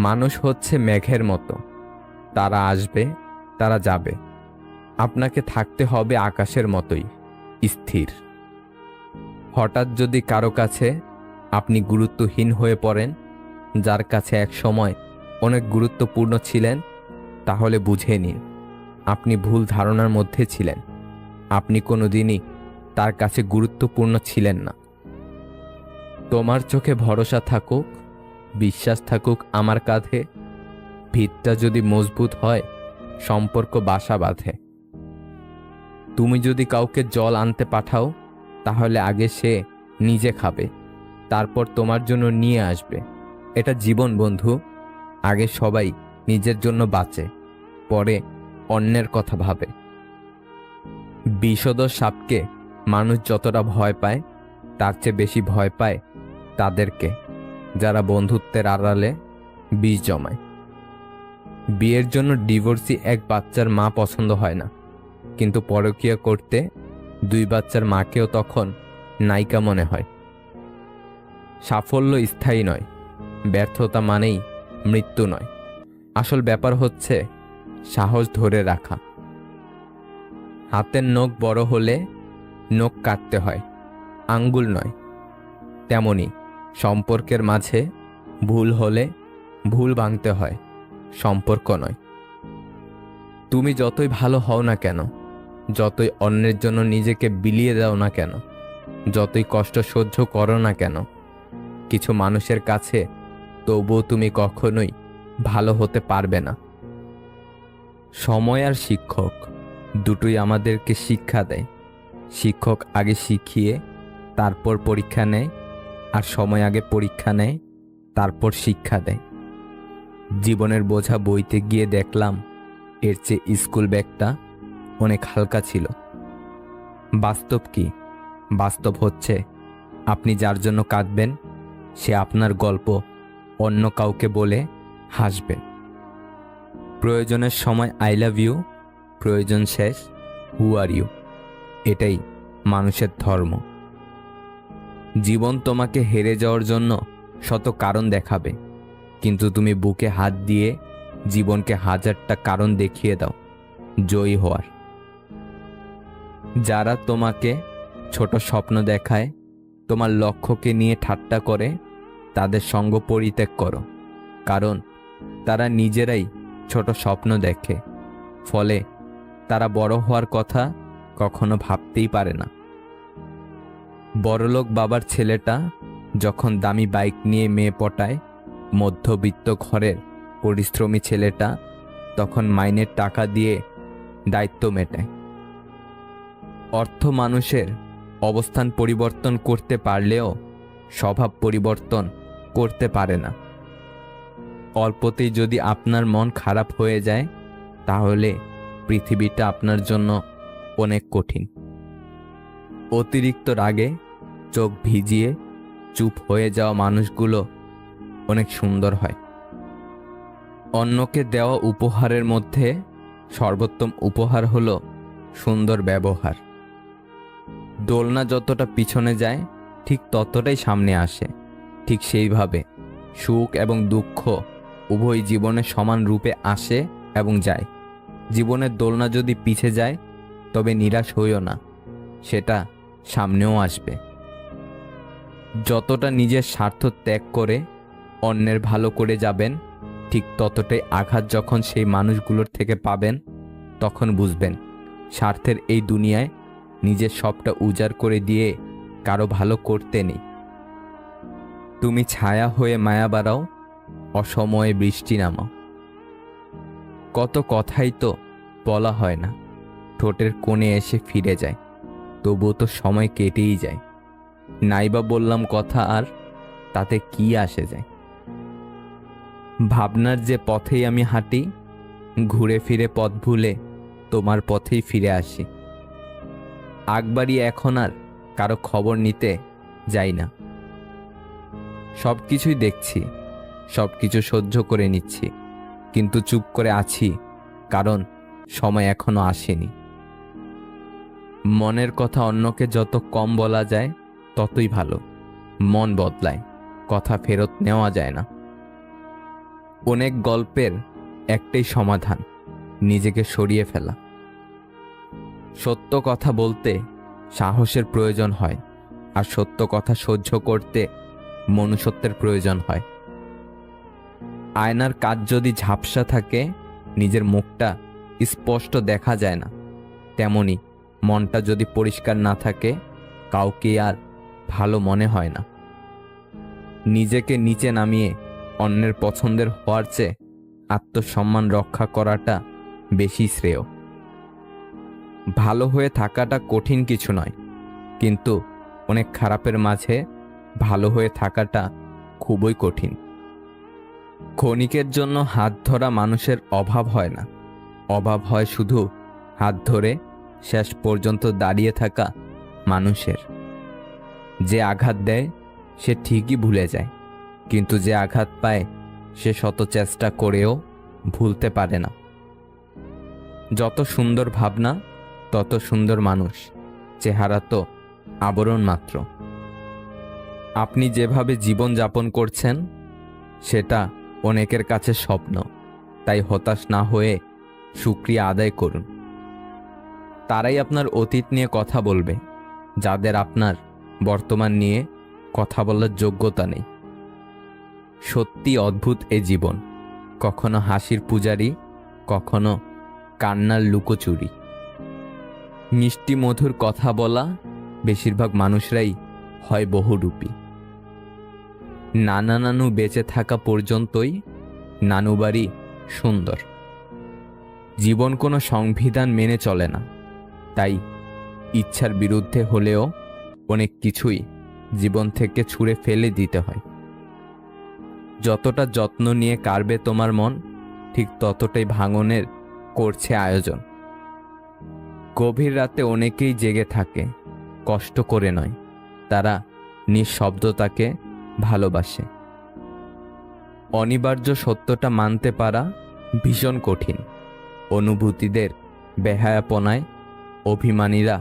মানুষ হচ্ছে মেঘের মতো, তারা আসবে, তারা যাবে। আপনাকে থাকতে হবে আকাশের মতোই স্থির। হঠাৎ যদি কারো কাছে আপনি গুরুত্বহীন হয়ে পড়েন, যার কাছে এক সময় অনেক গুরুত্বপূর্ণ ছিলেন, তাহলে বুঝে নিন আপনি ভুল ধারণার মধ্যে ছিলেন। আপনি কোনোদিনই তার কাছে গুরুত্বপূর্ণ ছিলেন না। তোমার চোখে ভরসা থাকুক, বিশ্বাস থাকুক আমার কাঁধে। ভিতটা যদি মজবুত হয়, সম্পর্ক বাসা বাঁধে। তুমি যদি কাউকে জল আনতে পাঠাও, তাহলে আগে সে নিজে খাবে, তারপর তোমার জন্য নিয়ে আসবে। এটা জীবন বন্ধু। আগে সবাই নিজের জন্য বাঁচে, পরে অন্যের কথা ভাবে। বিষধর সাপকে মানুষ যতটা ভয় পায়, তার চেয়ে বেশি ভয় পায় তাদেরকে যারা বন্ধুত্বের আড়ালে বিষ জমায়। বিয়ের জন্য ডিভোর্সি এক বাচ্চার মা পছন্দ হয় না, কিন্তু পরকীয়া করতে 2 বাচ্চার মাকেও তখন নায়িকা মনে হয়। সাফল্য স্থায়ী নয়, ব্যর্থতা মানেই মৃত্যু নয়। আসল ব্যাপার হচ্ছে সাহস ধরে রাখা। হাতের নখ বড় হলে নখ কাটতে হয়, আঙ্গুল নয়। তেমনি সম্পর্কের মাঝে ভুল হলে ভুল ভাঙতে হয়, সম্পর্ক নয়। তুমি যতই ভালো হও না কেন, যতই অন্যের জন্য নিজেকে বিলিয়ে দাও না কেন, যতই কষ্ট সহ্য করো না কেন, কিছু মানুষের কাছে তবুও তুমি কখনোই ভালো হতে পারবে না। সময় আর শিক্ষক দুটোই আমাদেরকে শিক্ষা দেয়। শিক্ষক আগে শিখিয়ে তারপর পরীক্ষা নেয়, আর সময় আগে পরীক্ষা নেয় তারপর শিক্ষা দেয়। জীবনের বোঝা বইতে গিয়ে দেখলাম এর চেয়ে স্কুল ব্যাগটা অনেক হালকা ছিল। বাস্তব কি? বাস্তব হচ্ছে আপনি যার জন্য কাঁদবেন, সে আপনার গল্প অন্য কাউকে বলে হাসবে। প্রয়োজনের সময় আই লাভ ইউ, প্রয়োজন শেষ হু আর ইউ। এটাই মানুষের ধর্ম। জীবন তোমাকে হেরে যাওয়ার জন্য শত কারণ দেখাবে, কিন্তু তুমি বুকে হাত দিয়ে জীবনকে 1000টা কারণ দেখিয়ে দাও জয়ী হওয়ার। যারা তোমাকে ছোট স্বপ্ন দেখায়, তোমার লক্ষ্যকে নিয়ে ঠাট্টা করে, তাদের সঙ্গ পরিত্যাগ করো, কারণ তারা নিজেরাই ছোট স্বপ্ন দেখে, ফলে তারা বড় হওয়ার কথা কখনো ভাবতেই পারে না। বড়লোক বাবার ছেলেটা যখন দামি বাইক নিয়ে মেয়ে পটায়, মধ্যবিত্ত ঘরের পরিশ্রমী ছেলেটা তখন মাইনের টাকা দিয়ে দায়িত্ব মেটায়। অর্থ মানুষের অবস্থান পরিবর্তন করতে পারলেও স্বভাব পরিবর্তন করতে পারে না। অল্পতেই যদি আপনার মন খারাপ হয়ে যায়, তাহলে পৃথিবীটা আপনার জন্য অনেক কঠিন। অতিরিক্ত রাগে চোখ ভিজিয়ে চুপ হয়ে যাওয়া মানুষগুলো অনেক সুন্দর হয়। অন্যকে দেওয়া উপহারের মধ্যে সর্বোত্তম উপহার হলো সুন্দর ব্যবহার। দোলনা যতটা পিছনে যায়, ঠিক ততটাই সামনে আসে। ঠিক সেইভাবে সুখ এবং দুঃখ উভয় জীবনে সমান রূপে আসে এবং যায়। জীবনের দোলনা যদি পিছে যায়, তবে নিরাশ হইও না, সেটা সামনেও আসবে। যতটা নিজের স্বার্থ ত্যাগ করে অন্যের ভালো করে যাবেন, ঠিক ততটাই আঘাত যখন সেই মানুষগুলোর থেকে পাবেন, তখন বুঝবেন স্বার্থের এই দুনিয়ায় নিজের সবটা উজাড় করে দিয়ে কারো ভালো করতে নেই। তুমি ছায়া হয়ে মায়া বাড়াও, অসময়ে বৃষ্টি নামাও। কত কথাই তো বলা হয় না, ঠোঁটের কোণে এসে ফিরে যায়, তবুও তো সময় কেটেই যায়। নাইবা বললাম কথা, আর তাতে কি আসে যায়? ভাবনার যে পথেই আমি হাঁটি, ঘুরে ফিরে পথ ভুলে তোমার পথেই ফিরে আসি। আগবাড়ি এখন আর কারো খবর নিতে যাই না। সব কিছুই দেখছি, সব কিছু সহ্য করে নিচ্ছি, কিন্তু চুপ করে আছি, কারণ সময় এখনো আসেনি। মনের কথা অন্যকে যত কম বলা যায় ততই ভালো। মন বদলায়, কথা ফেরত নেওয়া যায় না। অনেক গল্পের একটাই সমাধান, নিজেকে সরিয়ে ফেলা। সত্য কথা বলতে সাহসের প্রয়োজন হয়, আর সত্য কথা সহ্য করতে মনুষ্যত্বের প্রয়োজন হয়। আয়নার কাচ যদি ঝাপসা থাকে, নিজের মুখটা স্পষ্ট দেখা যায় না, তেমনি মনটা যদি পরিষ্কার না থাকে, কাউকে আর ভালো মনে হয় না। নিজেকে নিচে নামিয়ে অন্যের পছন্দের হওয়ার চেয়ে আত্মসম্মান রক্ষা করাটা বেশি শ্রেয়। ভালো হয়ে থাকাটা কঠিন কিছু নয়, কিন্তু অনেক খারাপের মাঝে ভালো হয়ে থাকাটা খুবই কঠিন। ক্ষণিকের জন্য হাত ধরা মানুষের অভাব হয় না, অভাব হয় শুধু হাত ধরে শেষ পর্যন্ত দাঁড়িয়ে থাকা মানুষের। যে আঘাত দেয় সে ঠিকই ভুলে যায়, কিন্তু যে আঘাত পায় সে শত চেষ্টা করেও ভুলতে পারে না। যত সুন্দর ভাবনা তত সুন্দর মানুষ, চেহারা তো আবরণ মাত্র। আপনি যেভাবে জীবন যাপন করছেন সেটা অনেকের কাছে স্বপ্ন, তাই হতাশ না হয়ে শুকরিয়া আদায় করুন। তারাই আপনার অতীত নিয়ে কথা বলবে, যাদের আপনার বর্তমান নিয়ে কথা বলার যোগ্যতা নেই। সত্যি অদ্ভুত এ জীবন, কখনো হাসির পূজারি, কখনো কান্নার লুকোচুরি। মিষ্টি মধুর কথা বলা বেশিরভাগ মানুষরাই হয় বহুরূপী। নানা নানু বেঁচে থাকা পর্যন্তই নানু বাড়ি সুন্দর। জীবন কোনো সংবিধান মেনে চলে না, তাই ইচ্ছার বিরুদ্ধে হলেও অনেক কিছুই জীবন থেকে ছুঁড়ে ফেলে দিতে হয়। যতটা যত্ন নিয়ে কাড়বে তোমার মন, ঠিক ততটাই ভাঙনের করছে আয়োজন। গভীর রাতে অনেকেই জেগে থাকে, কষ্ট করে নয়, তারা নিঃশব্দতাকে ভালোবাসে। অনিবার্য সত্যটা মানতে পারা ভীষণ কঠিন। অনুভূতিদের বেহায়াপনায় অভিমানীরা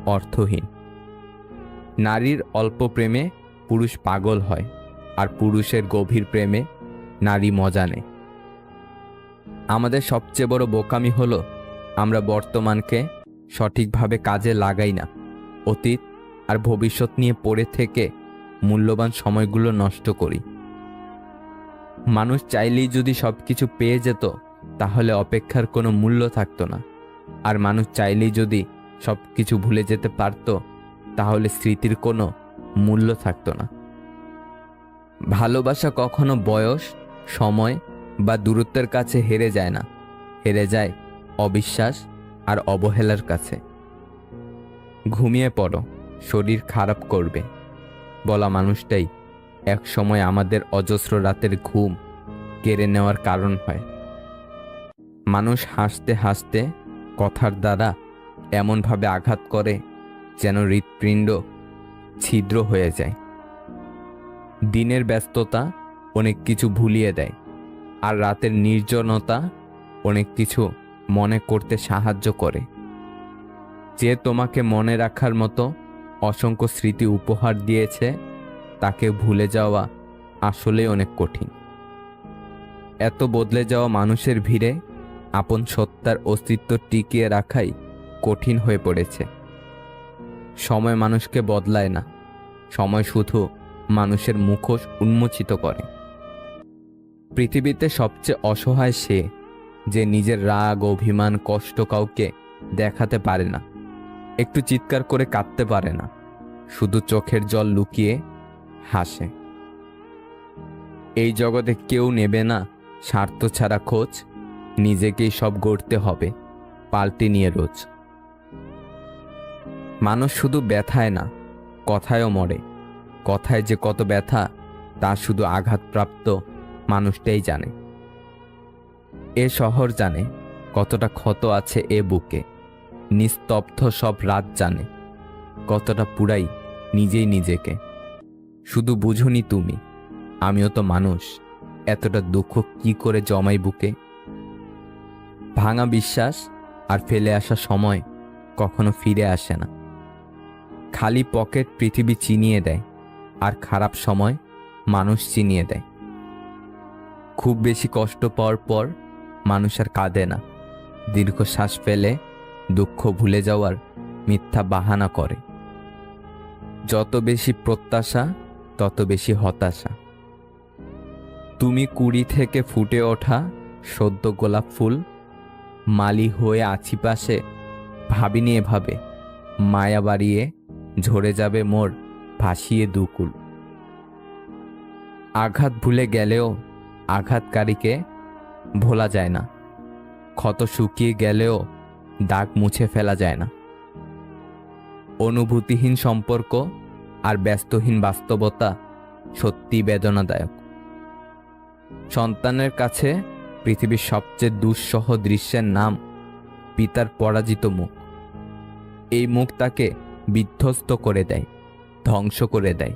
অর্থহীন। নারীর অল্প প্রেমে পুরুষ পাগল হয়, আর পুরুষের গভীর প্রেমে নারী মজা নেয়। আমাদের সবচেয়ে বড় বোকামি হলো আমরা বর্তমানকে সঠিকভাবে কাজে লাগাই না, অতীত আর ভবিষ্যৎ নিয়ে পড়ে থেকে মূল্যবান সময়গুলো নষ্ট করি। মানুষ চাইলেই যদি সবকিছু পেয়ে যেত, তাহলে অপেক্ষার কোনো মূল্য থাকতো না। আর মানুষ চাইলেই যদি সবকিছু ভুলে যেতে পারত, তাহলে স্মৃতির কোনো মূল্য থাকতো না। ভালোবাসা কখনো বয়স, সময় বা দূরত্বের কাছে হেরে যায় না, হেরে যায় অবিশ্বাস আর অবহেলার কাছে। ঘুমিয়ে পড়ো, শরীর খারাপ করবে বলা মানুষটাই এক সময় আমাদের অজস্র রাতের ঘুম কেড়ে নেওয়ার কারণ হয়। মানুষ হাসতে হাসতে কথার দ্বারা এমনভাবে আঘাত করে যেন হৃৎপিণ্ড ছিদ্র হয়ে যায়। দিনের ব্যস্ততা অনেক কিছু ভুলিয়ে দেয়, আর রাতের নির্জনতা অনেক কিছু মনে করতে সাহায্য করে। যে তোমাকে মনে রাখার মতো অসংখ্য স্মৃতি উপহার দিয়েছে, তাকে ভুলে যাওয়া আসলেই অনেক কঠিন। এত বদলে যাওয়া মানুষের ভিড়ে আপন সত্তার অস্তিত্ব টিকিয়ে রাখাই কঠিন হয়ে পড়েছে। সময় মানুষকে বদলায় না, সময় শুধু মানুষের মুখোশ উন্মোচিত করে। পৃথিবীতে সবচেয়ে অসহায় সে, যে নিজের রাগ, অভিমান, কষ্ট কাউকে দেখাতে পারে না, একটু চিৎকার করে কাঁদতে পারে না, শুধু চোখের জল লুকিয়ে হাসে। এই জগতে কেউ নেবে না স্বার্থ ছাড়া খোঁজ, নিজেকেই সব গড়তে হবে পাল্টে নিয়ে রোজ। মানুষ শুধু ব্যথায় না, কথায়ও মরে। কথায় যে কত ব্যথা তা শুধু আঘাতপ্রাপ্ত মানুষটাই জানে। এ শহর জানে কতটা ক্ষত আছে এ বুকে। নিস্তব্ধ সব রাত জানে কতটা পুরাই নিজেই নিজেকে। শুধু বুঝুনি তুমি, আমিও তো মানুষ, এতটা দুঃখ কি করে জমাই বুকে। ভাঙা বিশ্বাস আর ফেলে আসা সময় কখনো ফিরে আসে না। খালি পকেট পৃথিবী চিনিয়ে দেয়, আর খারাপ সময় মানুষ চিনিয়ে দেয়। খুব বেশি কষ্ট পাওয়ার পর মানুষ আর কাঁদে না, দীর্ঘশ্বাস ফেলে দুঃখ ভুলে যাওয়ার মিথ্যা বাহানা করে। যত বেশি প্রত্যাশা তত বেশি হতাশা। তুমি কুড়ি থেকে ফুটে ওঠা সদ্য গোলাপ ফুল, মালি হয়ে আছি পাশে, ভাবিনি এভাবে মায়া বাড়িয়ে ঝরে যাবে মোর ভাসিয়ে দুকুল। আঘাত ভুলে গেলেও আঘাতকারীকে ভোলা যায় না, ক্ষত শুকিয়ে গেলেও দাগ মুছে ফেলা যায় না। অনুভূতিহীন সম্পর্ক আর ব্যস্তহীন বাস্তবতা সত্যি বেদনাদায়ক। সন্তানের কাছে পৃথিবীর সবচেয়ে দুঃসহ দৃশ্যের নাম পিতার পরাজিত মুখ। এই মুখ তাকে বিধ্বস্ত করে দেয়, ধ্বংস করে দেয়।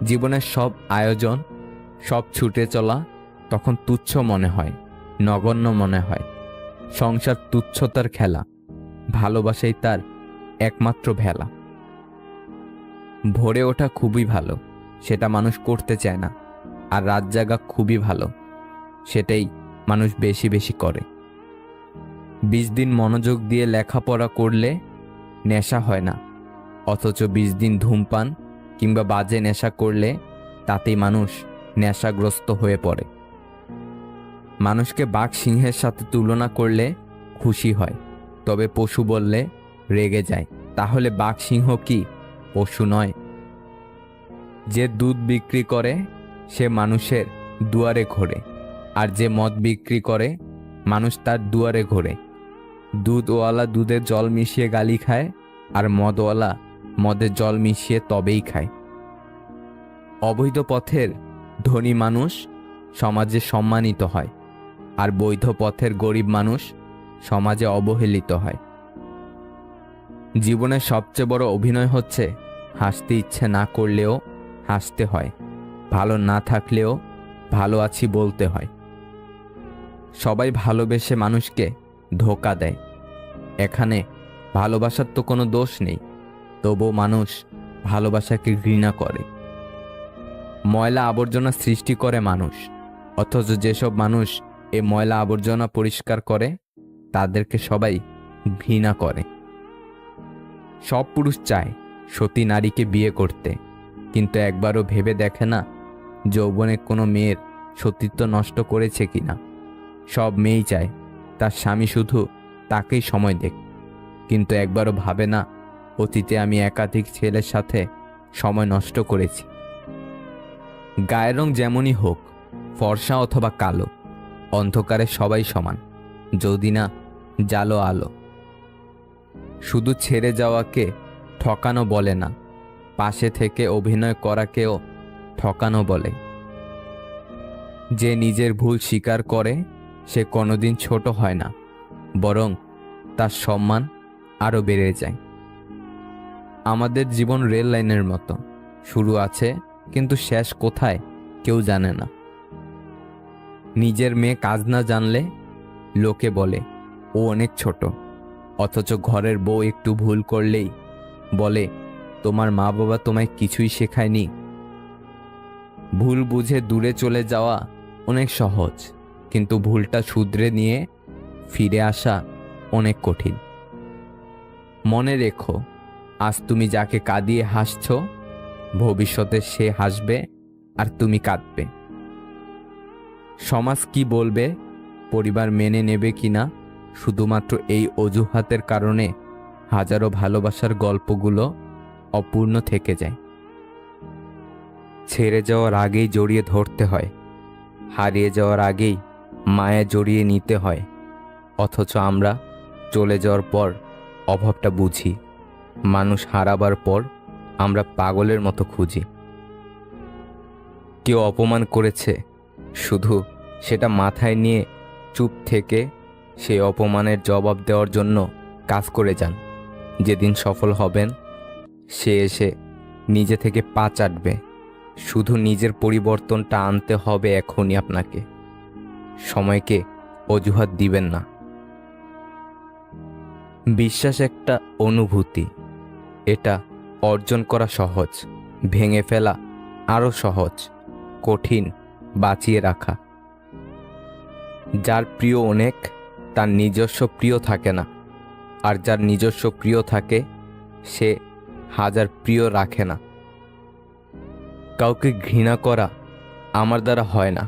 জীবনের সব আয়োজন, সব ছুটে চলা তখন তুচ্ছ মনে হয়, নগণ্য মনে হয়। সংসার তুচ্ছতার খেলা, ভালোবাসাই তার একমাত্র ভেলা। ভোরে ওঠা খুবই ভালো, সেটা মানুষ করতে চায় না। আর রাত জাগা খুবই ভালো, সেটাই মানুষ বেশি বেশি করে। 20 দিন মনোযোগ দিয়ে লেখাপড়া করলে নেশা হয় না, অথচ 20 দিন ধূমপান কিংবা বাজে নেশা করলে তাতেই মানুষ নেশাগ্রস্ত হয়ে পড়ে। মানুষকে বাঘ সিংহের সাথে তুলনা করলে খুশি হয়, তবে পশু বললে রেগে যায়। তাহলে বাঘ সিংহ কি পশু নয়? যে দুধ বিক্রি করে সে মানুষের দুয়ারে ঘোরে, আর যে মদ বিক্রি করে মানুষ তার দুয়ারে ঘোরে। দুধওয়ালা দুধে জল মিশিয়ে গালি খায়, আর মদওয়ালা মদে জল মিশিয়ে তবেই খায়। অবৈধ পথের ধনী মানুষ সমাজে সম্মানিত হয়, আর বৈধ পথের গরিব মানুষ সমাজে অবহেলিত হয়। জীবনের সবচেয়ে বড় অভিনয় হচ্ছে হাসতে ইচ্ছে না করলেও হাসতে হয়, ভালো না থাকলেও ভালো আছি বলতে হয়। সবাই ভালোবেসে মানুষকে ধোঁকা দেয়। এখানে ভালোবাসার তো কোনো দোষ নেই, তবুও মানুষ ভালোবাসাকে ঘৃণা করে। ময়লা আবর্জনা সৃষ্টি করে মানুষ, অথচ যেসব মানুষ এই ময়লা আবর্জনা পরিষ্কার করে তাদেরকে সবাই ঘৃণা করে। সব পুরুষ চায় সতী নারীকে বিয়ে করতে, কিন্তু একবারও ভেবে দেখে না যৌবনে কোনো মেয়ের সতীত্ব নষ্ট করেছে কিনা। সব মেয়েই চায় তার স্বামী শুধু তাকেই সময় দেখ, কিন্তু একবারও ভাবে না অতীতে আমি একাধিক ছেলের সাথে সময় নষ্ট করেছি। গায়ের রং যেমনই হোক, ফর্সা অথবা কালো, অন্ধকারে সবাই সমান, যদি না জালো আলো। শুধু ছেড়ে যাওয়াকে ঠকানো বলে না, পাশে থেকে অভিনয় করাকেও ঠকানো বলে। যে নিজের ভুল স্বীকার করে সে কোনোদিন ছোট হয় না, বরং তার সম্মান আরও বেড়ে যায়। আমাদের জীবন রেল লাইনের মতো, শুরু আছে কিন্তু শেষ কোথায় কেউ জানে না। নিজের মেয়ে কাজ না জানলে লোকে বলে ও অনেক ছোট, অথচ ঘরের বউ একটু ভুল করলেই বলে তোমার মা বাবা তোমায় কিছুই শেখায়নি। ভুল বুঝে দূরে চলে যাওয়া অনেক সহজ, কিন্তু ভুলটা শুধরে নিয়ে ফিরে আসা অনেক কঠিন। মনে রেখো, আজ তুমি যাকে কাঁদিয়ে হাসছ, ভবিষ্যতে সে হাসবে আর তুমি কাঁদবে। সমাজ কি বলবে, পরিবার মেনে নেবে কিনা, শুধুমাত্র এই অজুহাতের কারণে হাজারো ভালোবাসার গল্পগুলো অপূর্ণ থেকে যায়। ছেড়ে যাওয়ার আগেই জড়িয়ে ধরতে হয়, হারিয়ে যাওয়ার আগেই মায়া জড়িয়ে নিতে হয়, অথচ আমরা চলে যাওয়ার পর অভাবটা বুঝি, মানুষ হারাবার পর আমরা পাগলের মতো খুঁজি। কেউ অপমান করেছে, শুধু সেটা মাথায় নিয়ে চুপ থেকে সেই অপমানের জবাব দেওয়ার জন্য কাজ করে যান। যেদিন সফল হবেন সে এসে নিজে থেকে পা চাটবে। শুধু নিজের পরিবর্তনটা আনতে হবে এখনই আপনাকে। সময়কে অজুহাত দিবেন না। বিশ্বাস একটা অনুভূতি, এটা অর্জন করা সহজ, ভেঙে ফেলা আরও সহজ, কঠিন বাঁচিয়ে রাখা। যার প্রিয় অনেক তার নিজস্ব প্রিয় থাকে না, আর যার নিজস্ব প্রিয় থাকে সে হাজার প্রিয় রাখে না। কাউকে ঘৃণা করা আমার দ্বারা হয় না।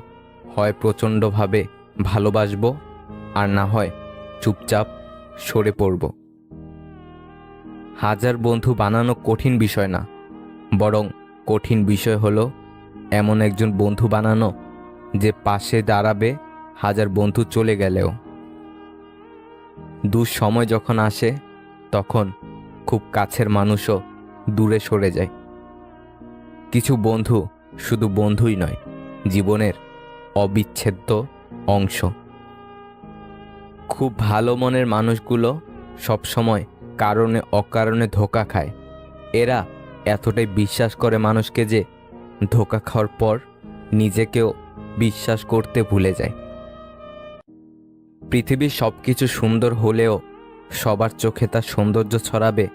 হয় প্রচণ্ডভাবে ভালোবাসবো, আর না হয় চুপচাপ সরে পড়ব। হাজার বন্ধু বানানো কঠিন বিষয় না, বরং কঠিন বিষয় হলো এমন একজন বন্ধু বানানো যে পাশে দাঁড়াবে হাজার বন্ধু চলে গেলেও। দুঃসময় যখন আসে তখন খুব কাছের মানুষও দূরে সরে যায়। কিছু বন্ধু শুধু বন্ধুই নয়, জীবনের অবিচ্ছেদ্য অংশ। খুব ভালো মনের মানুষগুলো সবসময় কারণে অকারণে ধোঁকা খায়। এরা এতটাই বিশ্বাস করে মানুষকে যে ধোঁকা খাওয়ার পর নিজেকেও বিশ্বাস করতে ভুলে যায়। পৃথিবীর সব কিছু সুন্দর হলেও সবার চোখে তার সৌন্দর্য ছড়াবে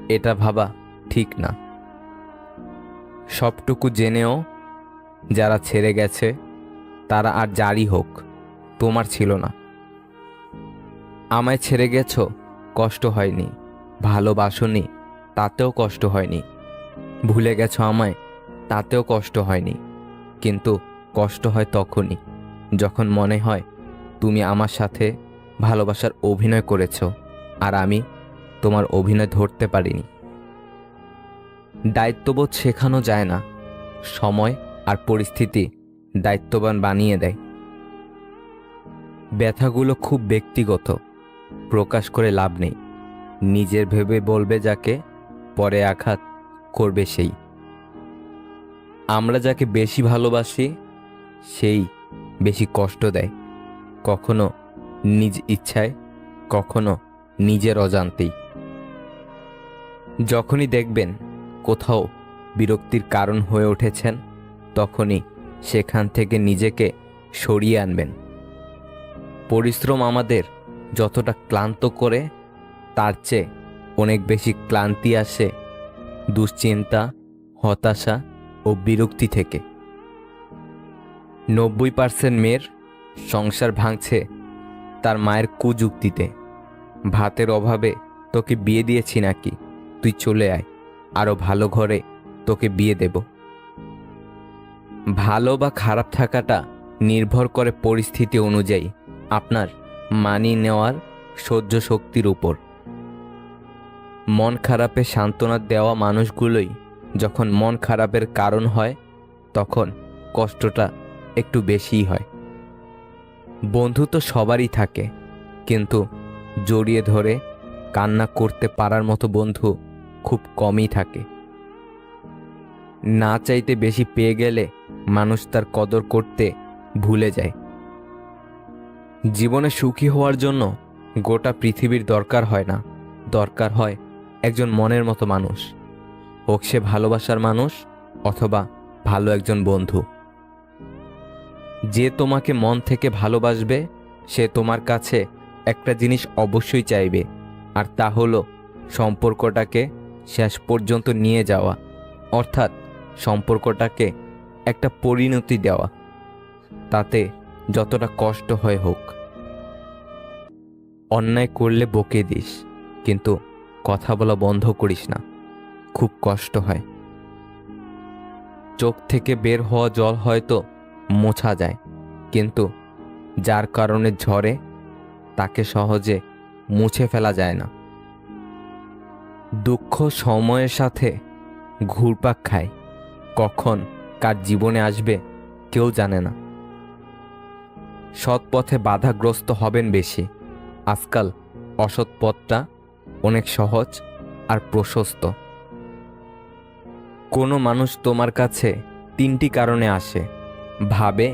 এটা ভাবা ঠিক না। সবটুকু জেনেও যারা ছেড়ে গেছে তারা আর যারই হোক তোমার ছিল না। আমায় ছেড়ে গেছো, কষ্ট হয়নি। ভালোবাসোনি, তাতেও কষ্ট হয়নি। ভুলে গেছো আমায়, তাতেও কষ্ট হয়নি। কিন্তু কষ্ট হয় তখনই যখন মনে হয় তুমি আমার সাথে ভালোবাসার অভিনয় করেছো, আর আমি তোমার অভিনয় ধরতে পারিনি। দায়িত্ববোধ শেখানো যায় না, সময় আর পরিস্থিতি দায়িত্ববান বানিয়ে দেয়। ব্যথাগুলো খুব ব্যক্তিগত, প্রকাশ করে লাভ নেই। নিজের ভেবে বলবে যাকে, পরে আঘাত করবে সেই। আমরা যাকে বেশি ভালোবাসি সেই বেশি কষ্ট দেয়, কখনো নিজ ইচ্ছায়, কখনো নিজের অজান্তেই। যখনই দেখবেন কোথাও বিরক্তির কারণ হয়ে উঠেছেন, তখনই সেখান থেকে নিজেকে সরিয়ে আনবেন। পরিশ্রম আমাদের যতটা ক্লান্ত করে তার চেয়ে অনেক বেশি ক্লান্তি আসে দুশ্চিন্তা, হতাশা ও বিরক্তি থেকে। 90% মেয়ের সংসার ভাঙছে তার মায়ের কুযুক্তিতে। ভাতের অভাবে তোকে বিয়ে দিয়েছি নাকি, তুই চলে আয়, আরো ভালো ঘরে তোকে বিয়ে দেব। ভালো বা খারাপ থাকাটা নির্ভর করে পরিস্থিতি অনুযায়ী আপনার মানিয়ে নেওয়ার সহ্য শক্তির উপর। মন খারাপে সান্ত্বনা দেওয়া মানুষগুলোই যখন মন খারাপের কারণ হয় তখন কষ্টটা একটু বেশিই হয়। বন্ধু তো সবারই থাকে, কিন্তু জড়িয়ে ধরে কান্না করতে পারার মতো বন্ধু খুব কমই থাকে। না চাইতে বেশি পেয়ে গেলে মানুষ তার কদর করতে ভুলে যায়। জীবনে সুখী হওয়ার জন্য গোটা পৃথিবীর দরকার হয় না, দরকার হয় একজন মনের মতো মানুষ, হোক সে ভালোবাসার মানুষ অথবা ভালো একজন বন্ধু। যে তোমাকে মন থেকে ভালোবাসবে সে তোমার কাছে একটা জিনিস অবশ্যই চাইবে, আর তা হলো সম্পর্কটাকে শেষ পর্যন্ত নিয়ে যাওয়া, অর্থাৎ সম্পর্কটাকে একটা পরিণতি দেওয়া, তাতে যতটা কষ্ট হয় হোক। অন্যায় করলে বকে দিস, কিন্তু কথা বলা বন্ধ করিস না, খুব কষ্ট হয়। চোখ থেকে বের হওয়া জল হয়তো মোছা যায়, কিন্তু যার কারণে ঝরে তাকে সহজে মুছে ফেলা যায় না। দুঃখ সময়ের সাথে ঘুরপাক খায়, কখন কার জীবনে আসবে কেউ জানে না। সৎ পথে বাধাগ্রস্ত হবেন বেশি, আজকাল অসৎ পথটা অনেক সহজ আর প্রশস্ত। কোনো মানুষ তোমার কাছে তিনটি কারণে আসে: ভাবে,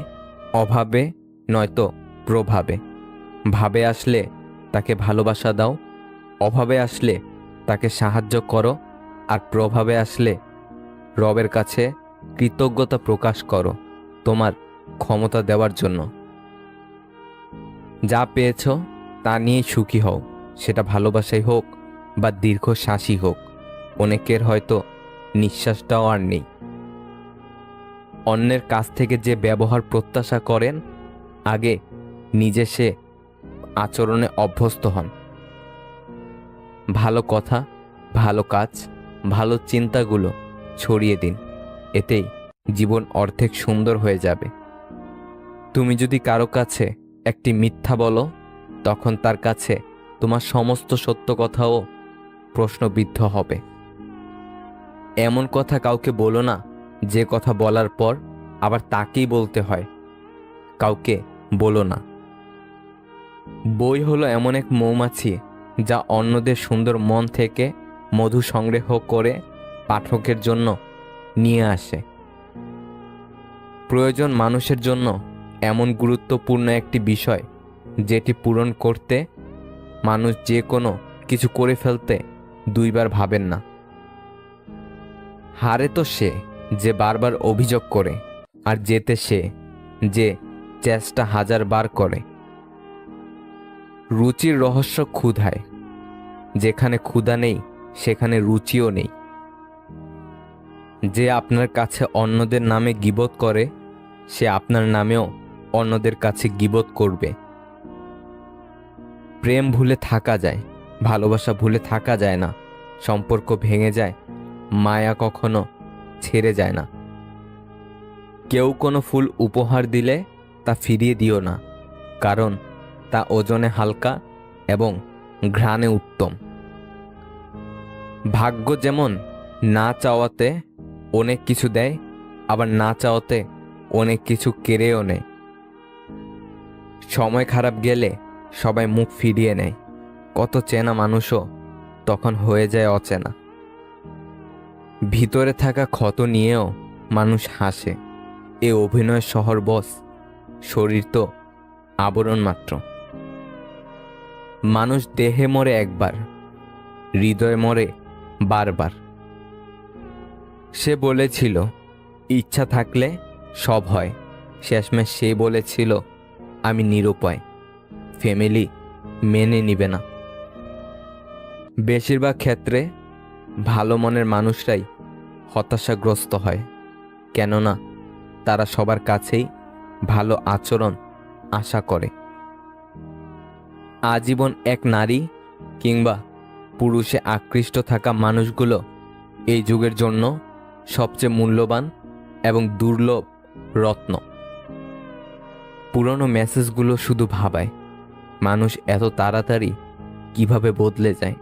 অভাবে, নয়তো প্রভাবে। ভাবে আসলে তাকে ভালোবাসা দাও, অভাবে আসলে তাকে সাহায্য করো, আর প্রভাবে আসলে রবের কাছে কৃতজ্ঞতা প্রকাশ করো তোমার ক্ষমতা দেওয়ার জন্য। যা পেয়েছ তা নিয়ে সুখী হও, সেটা ভালোবাসাই হোক বা দীর্ঘশ্বাসই হোক। অনেকের হয়তো নিঃশ্বাসটাও আর নেই। অন্যের কাছ থেকে যে ব্যবহার প্রত্যাশা করেন, আগে নিজে সে আচরণে অভ্যস্ত হন। ভালো কথা, ভালো কাজ, ভালো চিন্তাগুলো ছড়িয়ে দিন, এতেই জীবন অর্ধেক সুন্দর হয়ে যাবে। তুমি যদি কারো কাছে একটি মিথ্যা বলো, তখন তার কাছে তোমার সমস্ত সত্য কথাও প্রশ্নবিদ্ধ হবে। এমন কথা কাউকে বলো না যে কথা বলার পর আবার তাকেই বলতে হয়। কাউকে বলো না। বই হলো এমন এক মৌমাছি যা অন্যদের সুন্দর মন থেকে মধু সংগ্রহ করে পাঠকের জন্য নিয়ে আসে। প্রয়োজন মানুষের জন্য এমন গুরুত্বপূর্ণ একটি বিষয় যেটি পূরণ করতে মানুষ যে কোনো কিছু করে ফেলতে দুইবার ভাবেন না। হারে তো সে যে বারবার অভিযোগ করে, আর জেতে সে যে চেষ্টা হাজারবার করে। রুচির রহস্য ক্ষুধায়। যেখানে ক্ষুধা নেই সেখানে রুচিও নেই। যে আপনার কাছে অন্যদের নামে গীবত করে, সে আপনার নামেও অন্যদের কাছে গীবত করবে। প্রেম ভুলে থাকা যায়, ভালোবাসা ভুলে থাকা যায় না। সম্পর্ক ভেঙে যায়, মায়া কখনো ছেড়ে যায় না। কেউ কোনো ফুল উপহার দিলে তা ফিরিয়ে দিও না, কারণ তা ওজনে হালকা এবং ঘ্রাণে উত্তম। ভাগ্য যেমন না চাওয়াতে অনেক কিছু দেয়, আবার না চাওয়াতে অনেক কিছু কেড়েও নেয়। সময় খারাপ গেলে সবাই মুখ ফিরিয়ে নেয়, কত চেনা মানুষও তখন হয়ে যায় অচেনা। ভিতরে থাকা ক্ষত নিয়েও মানুষ হাসে। এ অভিনয় শহর বস, শরীর তো আবরণ মাত্র। মানুষ দেহে মরে একবার, হৃদয়ে মরে বারবার। সে বলেছিল ইচ্ছা থাকলে সব হয়, শেষমেশ সে বলেছিল আমি নিরুপায়। ফ্যামিলি মেনে নিবে না। বেশিরভাগ ক্ষেত্রে ভালো মনের মানুষরাই হতাশাগ্রস্ত হয়, কেননা তারা সবার কাছেই ভালো আচরণ আশা করে। আজীবন এক নারী কিংবা পুরুষে আকৃষ্ট থাকা মানুষগুলো এই যুগের জন্য সবচেয়ে মূল্যবান এবং দুর্লভ রত্ন। পুরনো মেসেজগুলো শুধু ভাবায় মানুষ এত তাড়াতাড়ি কিভাবে বদলে যায়।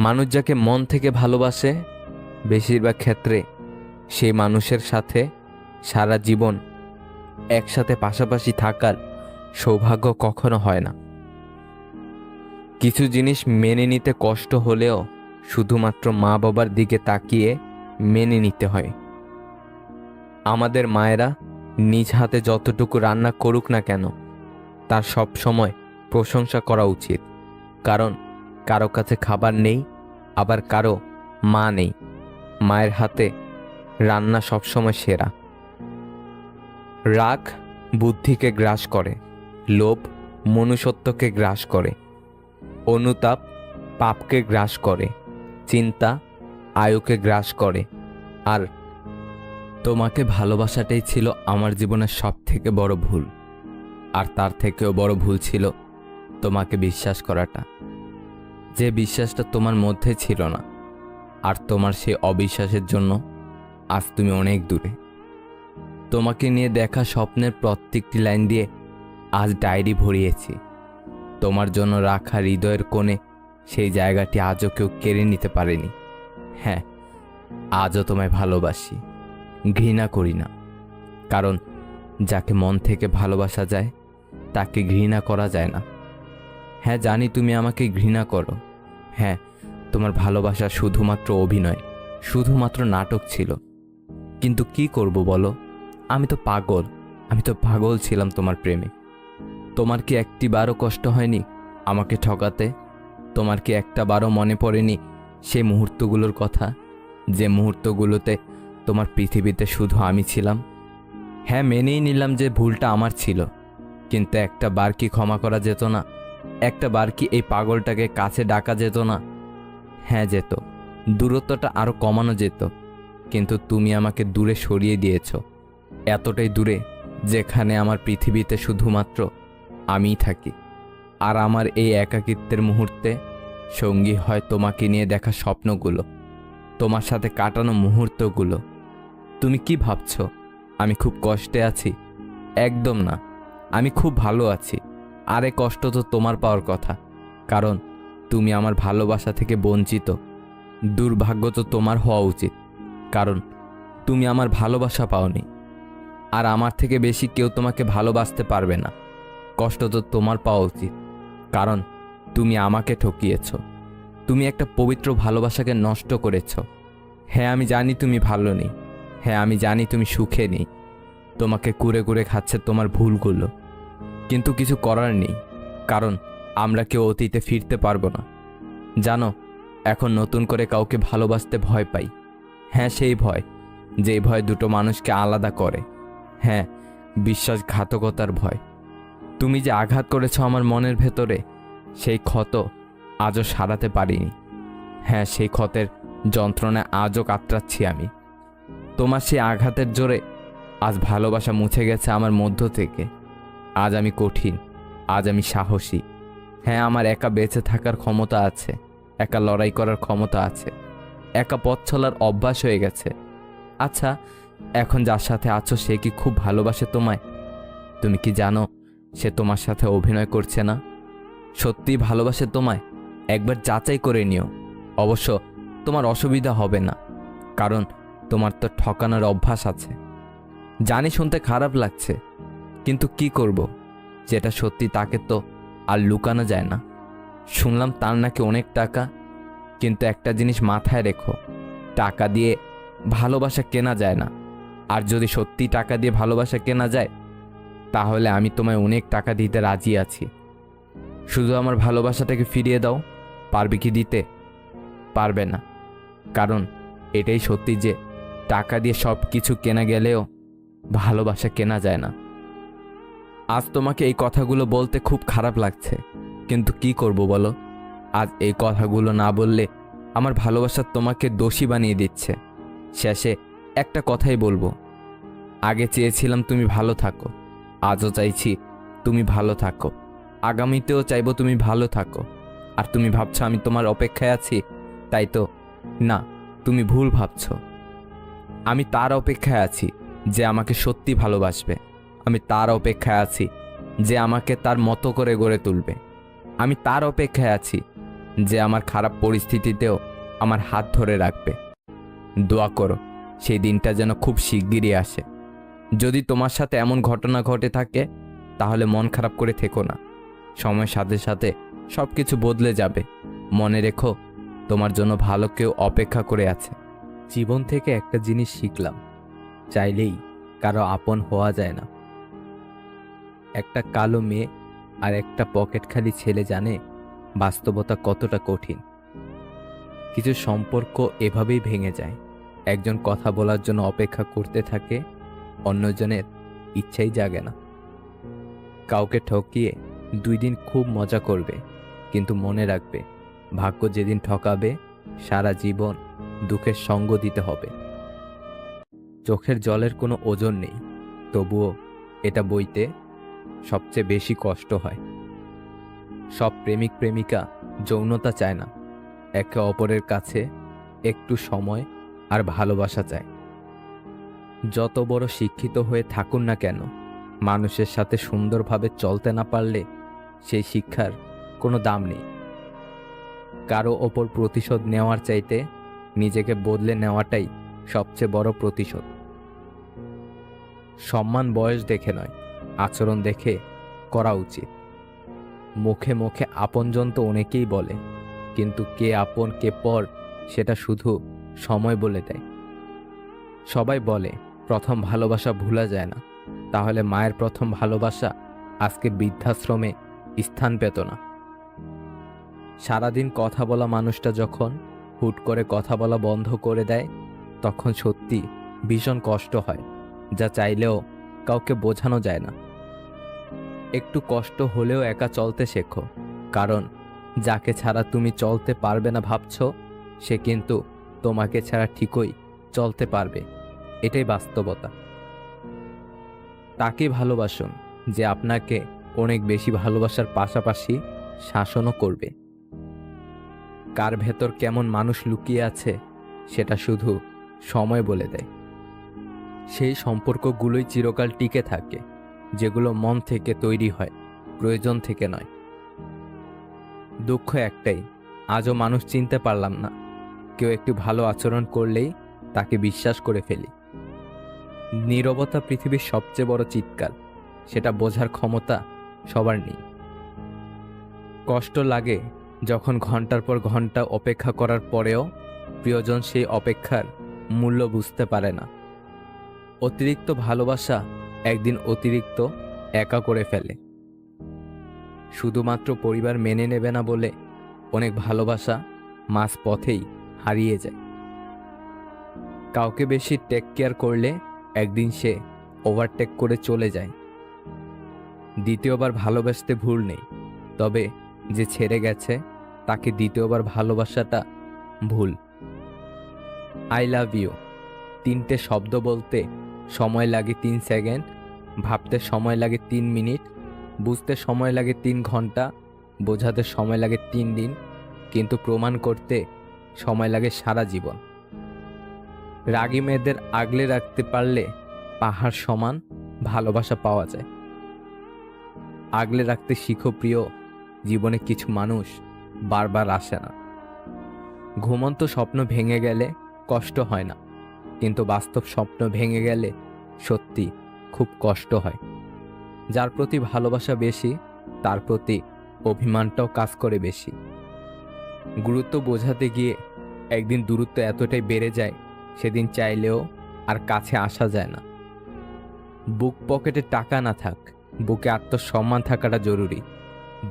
মানুষ যাকে মন থেকে ভালোবাসে, বেশিরভাগ ক্ষেত্রে সেই মানুষের সাথে সারা জীবন একসাথে পাশাপাশি থাকার সৌভাগ্য কখনো হয় না। কিছু জিনিস মেনে নিতে কষ্ট হলেও শুধুমাত্র মা বাবার দিকে তাকিয়ে মেনে নিতে হয়। আমাদের মায়েরা নিজ হাতে যতটুকু রান্না করুক না কেন, তার সব সময় প্রশংসা করা উচিত, কারণ কারো কাছে খাবার নেই, আবার কারো মা নেই। মায়ের হাতে রান্না সবসময় সেরা। রাগ বুদ্ধিকে গ্রাস করে, লোভ মনুষ্যত্বকে গ্রাস করে, অনুতাপ পাপকে গ্রাস করে, চিন্তা আয়ুকে গ্রাস করে। আর তোমাকে ভালোবাসাটাই ছিল আমার জীবনের সব থেকে বড় ভুল। আর তার থেকেও বড় ভুল ছিল তোমাকে বিশ্বাস করাটা, যে বিশ্বাসটা তোমার মধ্যে ছিল না। আর তোমার সেই অবিশ্বাসের জন্য আজ তুমি অনেক দূরে। তোমাকে নিয়ে দেখা স্বপ্নের প্রত্যেকটি লাইন দিয়ে আজ ডায়েরি ভরিয়েছি। তোমার জন্য রাখা হৃদয়ের কোণে সেই জায়গাটি আজও কেউ কেড়ে নিতে পারেনি। হ্যাঁ, আজও তোমায় ভালোবাসি, ঘৃণা করি না, কারণ যাকে মন থেকে ভালোবাসা যায় তাকে ঘৃণা করা যায় না। হ্যাঁ, জানি তুমি আমাকে ঘৃণা করো। হ্যাঁ, তোমার ভালোবাসা শুধুমাত্র অভিনয়, শুধুমাত্র নাটক ছিল। কিন্তু কি করব বলো, আমি তো পাগল ছিলাম তোমার প্রেমে। তোমার কি একটিবারও কষ্ট হয়নি আমাকে ঠকাতে? তোমার কি একটাবারও মনে পড়েনি সেই মুহূর্তগুলোর কথা, যে মুহূর্তগুলোতে তোমার পৃথিবীতে শুধু আমি ছিলাম? হ্যাঁ, মেনেই নিলাম যে ভুলটা আমার ছিল, কিন্তু একটা বার কি ক্ষমা করা যেত না? একটা বার কি এই পাগলটাকে কাছে ডাকা যেত না? হ্যাঁ যেত, দূরত্বটা আরও কমানো যেত, কিন্তু তুমি আমাকে দূরে সরিয়ে দিয়েছ, এতটাই দূরে যেখানে আমার পৃথিবীতে শুধুমাত্র আমিই থাকি। আর আমার এই একাকিত্বের মুহূর্তে সঙ্গী হয় তোমাকে নিয়ে দেখা স্বপ্নগুলো, তোমার সাথে কাটানো মুহূর্তগুলো। তুমি কি ভাবছ আমি খুব কষ্টে আছি? একদম না, আমি খুব ভালো আছি। আরে কষ্ট তো তোমার পাওয়ার কথা, কারণ তুমি আমার ভালোবাসা থেকে বঞ্চিত। দুর্ভাগ্য তো তোমার হওয়া উচিত, কারণ তুমি আমার ভালোবাসা পাওনি। আর আমার থেকে বেশি কেউ তোমাকে ভালোবাসতে পারবে না। কষ্ট তো তোমার পাওয়া উচিত, কারণ তুমি আমাকে ঠকিয়েছ। তুমি একটা পবিত্র ভালোবাসাকে নষ্ট করেছ। হ্যাঁ আমি জানি তুমি ভালো নেই, হ্যাঁ আমি জানি তুমি সুখে নেই, তোমাকে কুরে কুরে খাচ্ছে তোমার ভুলগুলো। কিন্তু কিছু করার নেই, কারণ আমরা কেউ অতীতে ফিরতে পারবো না। জানো, এখন নতুন করে কাউকে ভালোবাসতে ভয় পাই। হ্যাঁ সেই ভয়, যেই ভয় দুটো মানুষকে আলাদা করে। হ্যাঁ, বিশ্বাসঘাতকতার ভয়। তুমি যে আঘাত করেছ আমার মনের ভেতরে, সেই ক্ষত আজও সারাতে পারিনি। হ্যাঁ, সেই ক্ষতের যন্ত্রণায় আজও কাতরাচ্ছি আমি। তোমার সেই আঘাতের জোরে আজ ভালোবাসা মুছে গেছে আমার মধ্য থেকে। আজ আমি কঠিন, আজ আমি সাহসী। হ্যাঁ, আমার একা বেঁচে থাকার ক্ষমতা আছে, একা লড়াই করার ক্ষমতা আছে, একা পথ চলার অভ্যাস হয়ে গেছে। আচ্ছা, এখন যার সাথে আছো সে কি খুব ভালোবাসে তোমায়? তুমি কি জানো সে তোমার সাথে অভিনয় করছে না? সত্যি ভালোবাসে তোমায়? একবার যাচাই করে নিও। অবশ্য তোমার অসুবিধা হবে না, কারণ তোমার তো ঠকানোর অভ্যাস আছে। জানি শুনতে খারাপ লাগছে, কিন্তু কি করব, যেটা সত্যি তাকে তো আর লুকানো যায় না। শুনলাম তার নাকি অনেক টাকা, কিন্তু একটা জিনিস মাথায় রেখো, টাকা দিয়ে ভালোবাসা কেনা যায় না। আর যদি সত্যি টাকা দিয়ে ভালোবাসা কেনা যায়, তাহলে আমি তোমায় অনেক টাকা দিতে রাজি আছি। শুধু আমার ভালোবাসাটাকে ফিরিয়ে দাও। পারবে কি দিতে? পারবে না, কারণ এটাই সত্যি যে টাকা দিয়ে সব কিছু কেনা গেলেও ভালোবাসা কেনা যায় না। আজ তোমাকে এই কথাগুলো বলতে খুব খারাপ লাগছে, কিন্তু কি করব বলো? আজ এই কথাগুলো না বললে আমার ভালোবাসা তোমাকে দোষী বানিয়ে দিচ্ছে। শেষে একটা কথাই বলবো, আগে চেয়েছিলাম তুমি ভালো থাকো, আজও চাইছি তুমি ভালো থাকো, আগামীতেও চাইবো তুমি ভালো থাকো। আর তুমি ভাবছো আমি তোমার অপেক্ষায় আছি, তাই তো? না, তুমি ভুল ভাবছো। আমি তার অপেক্ষায় আছি যে আমাকে সত্যি ভালোবাসবে। আমি তার অপেক্ষায় আছি যে আমাকে তার মতো করে গড়ে তুলবে। আমি তার অপেক্ষায় আছি যে আমার খারাপ পরিস্থিতিতেও আমার হাত ধরে রাখবে। দোয়া করো সেই দিনটা যেন খুব শিগগিরই আসে। যদি তোমার সাথে এমন ঘটনা ঘটে থাকে, তাহলে মন খারাপ করে থেকো না। সময়ের সাথে সাথে সব কিছু বদলে যাবে। মনে রেখো, তোমার জন্য ভালো কেউ অপেক্ষা করে আছে। জীবন থেকে একটা জিনিস শিখলাম, চাইলেই কারো আপন হওয়া যায় না। একটা কালো মেয়ে আর একটা পকেটখালি ছেলে জানে বাস্তবতা কতটা কঠিন। কিছু সম্পর্ক এভাবেই ভেঙে যায়। একজন কথা বলার জন্য অপেক্ষা করতে থাকে, অন্যজনের ইচ্ছাই জাগে না। কাউকে ঠকিয়ে 2 দিন খুব মজা করবে, কিন্তু মনে রাখবে ভাগ্য যেদিন ঠকাবে সারা জীবন দুঃখের সঙ্গ দিতে হবে। চোখের জলের কোনো ওজন নেই, তবুও এটা বইতে সবচেয়ে বেশি কষ্ট হয়। সব প্রেমিক প্রেমিকা যৌনতা চায় না, একে অপরের কাছে একটু সময় আর ভালোবাসা চায়। যত বড় শিক্ষিত হয়ে থাকুন না কেন, মানুষের সাথে সুন্দরভাবে চলতে না পারলে সেই শিক্ষার কোনো দাম নেই। কারো ওপর প্রতিশোধ নেওয়ার চাইতে নিজেকে বদলে নেওয়াটাই সবচেয়ে বড় প্রতিশোধ। সম্মান বয়স দেখে নয়, আচরণ দেখে করা উচিত। মুখে মুখে আপনজন তো অনেকেই বলে, কিন্তু কে আপন কে পর সেটা শুধু সময় বলে দেয়। সবাই বলে প্রথম ভালোবাসা ভোলা যায় না, তাহলে মায়ের প্রথম ভালোবাসা আজকে বৃদ্ধাশ্রমে স্থান পেত না। সারাদিন কথা বলা মানুষটা যখন হুট করে কথা বলা বন্ধ করে দেয়, তখন সত্যি ভীষণ কষ্ট হয়, যা চাইলেও কাউকে বোঝানো যায় না। একটু কষ্ট হলেও একা চলতে শেখো, কারণ যাকে ছাড়া তুমি চলতে পারবে না ভাবছো, সে কিন্তু তোমাকে ছাড়া ঠিকই চলতে পারবে। এটাই বাস্তবতা। তাকে ভালোবাসুন যে আপনাকে অনেক বেশি ভালোবাসার পাশাপাশি শাসনও করবে। কার ভেতর কেমন মানুষ লুকিয়ে আছে সেটা শুধু সময় বলে দেয়। সেই সম্পর্কগুলোই চিরকাল টিকে থাকে, যেগুলো মন থেকে তৈরি হয়, প্রয়োজন থেকে নয়। দুঃখ একটাই, আজও মানুষ চিনতে পারলাম না। কেউ একটু ভালো আচরণ করলেই তাকে বিশ্বাস করে ফেলি। নীরবতা পৃথিবীর সবচেয়ে বড় চিৎকার, সেটা বোঝার ক্ষমতা সবার নেই। কষ্ট লাগে যখন ঘন্টার পর ঘন্টা অপেক্ষা করার পরেও প্রিয়জন সেই অপেক্ষার মূল্য বুঝতে পারে না। অতিরিক্ত ভালোবাসা একদিন অতিরিক্ত একা করে ফেলে। শুধুমাত্র পরিবার মেনে নেবে না বলে অনেক ভালোবাসা মাঝ পথেই হারিয়ে যায়। কাউকে বেশি টেক কেয়ার করলে একদিন সে ওভারটেক করে চলে যায়। দ্বিতীয়বার ভালোবাসতে ভুল নেই, তবে যে ছেড়ে গেছে তাকে দ্বিতীয়বার ভালোবাসাটা ভুল। আই লাভ ইউ 3টে শব্দ বলতে সময় লাগে 3 সেকেন্ড, ভাবতে সময় লাগে 3 মিনিট, বুঝতে সময় লাগে 3 ঘন্টা, বোঝাতে সময় লাগে 3 দিন, কিন্তু প্রমাণ করতে সময় লাগে সারা জীবন। রাগী মেয়েদের আগলে রাখতে পারলে পাহাড় সমান ভালোবাসা পাওয়া যায়। আগলে রাখতে শিখো প্রিয়, জীবনে কিছু মানুষ বারবার আসে না। ঘুমন্ত স্বপ্ন ভেঙে গেলে কষ্ট হয় না, কিন্তু বাস্তব স্বপ্ন ভেঙে গেলে সত্যি খুব কষ্ট হয়। যার প্রতি ভালোবাসা বেশি, তার প্রতি অভিমানটাও কাজ করে বেশি। গুরুত্ব বোঝাতে গিয়ে একদিন দূরত্ব এতটাই বেড়ে যায়, সেদিন চাইলেও আর কাছে আসা যায় না। বুক পকেটে টাকা না থাক, বুকে আত্মসম্মান থাকাটা জরুরি।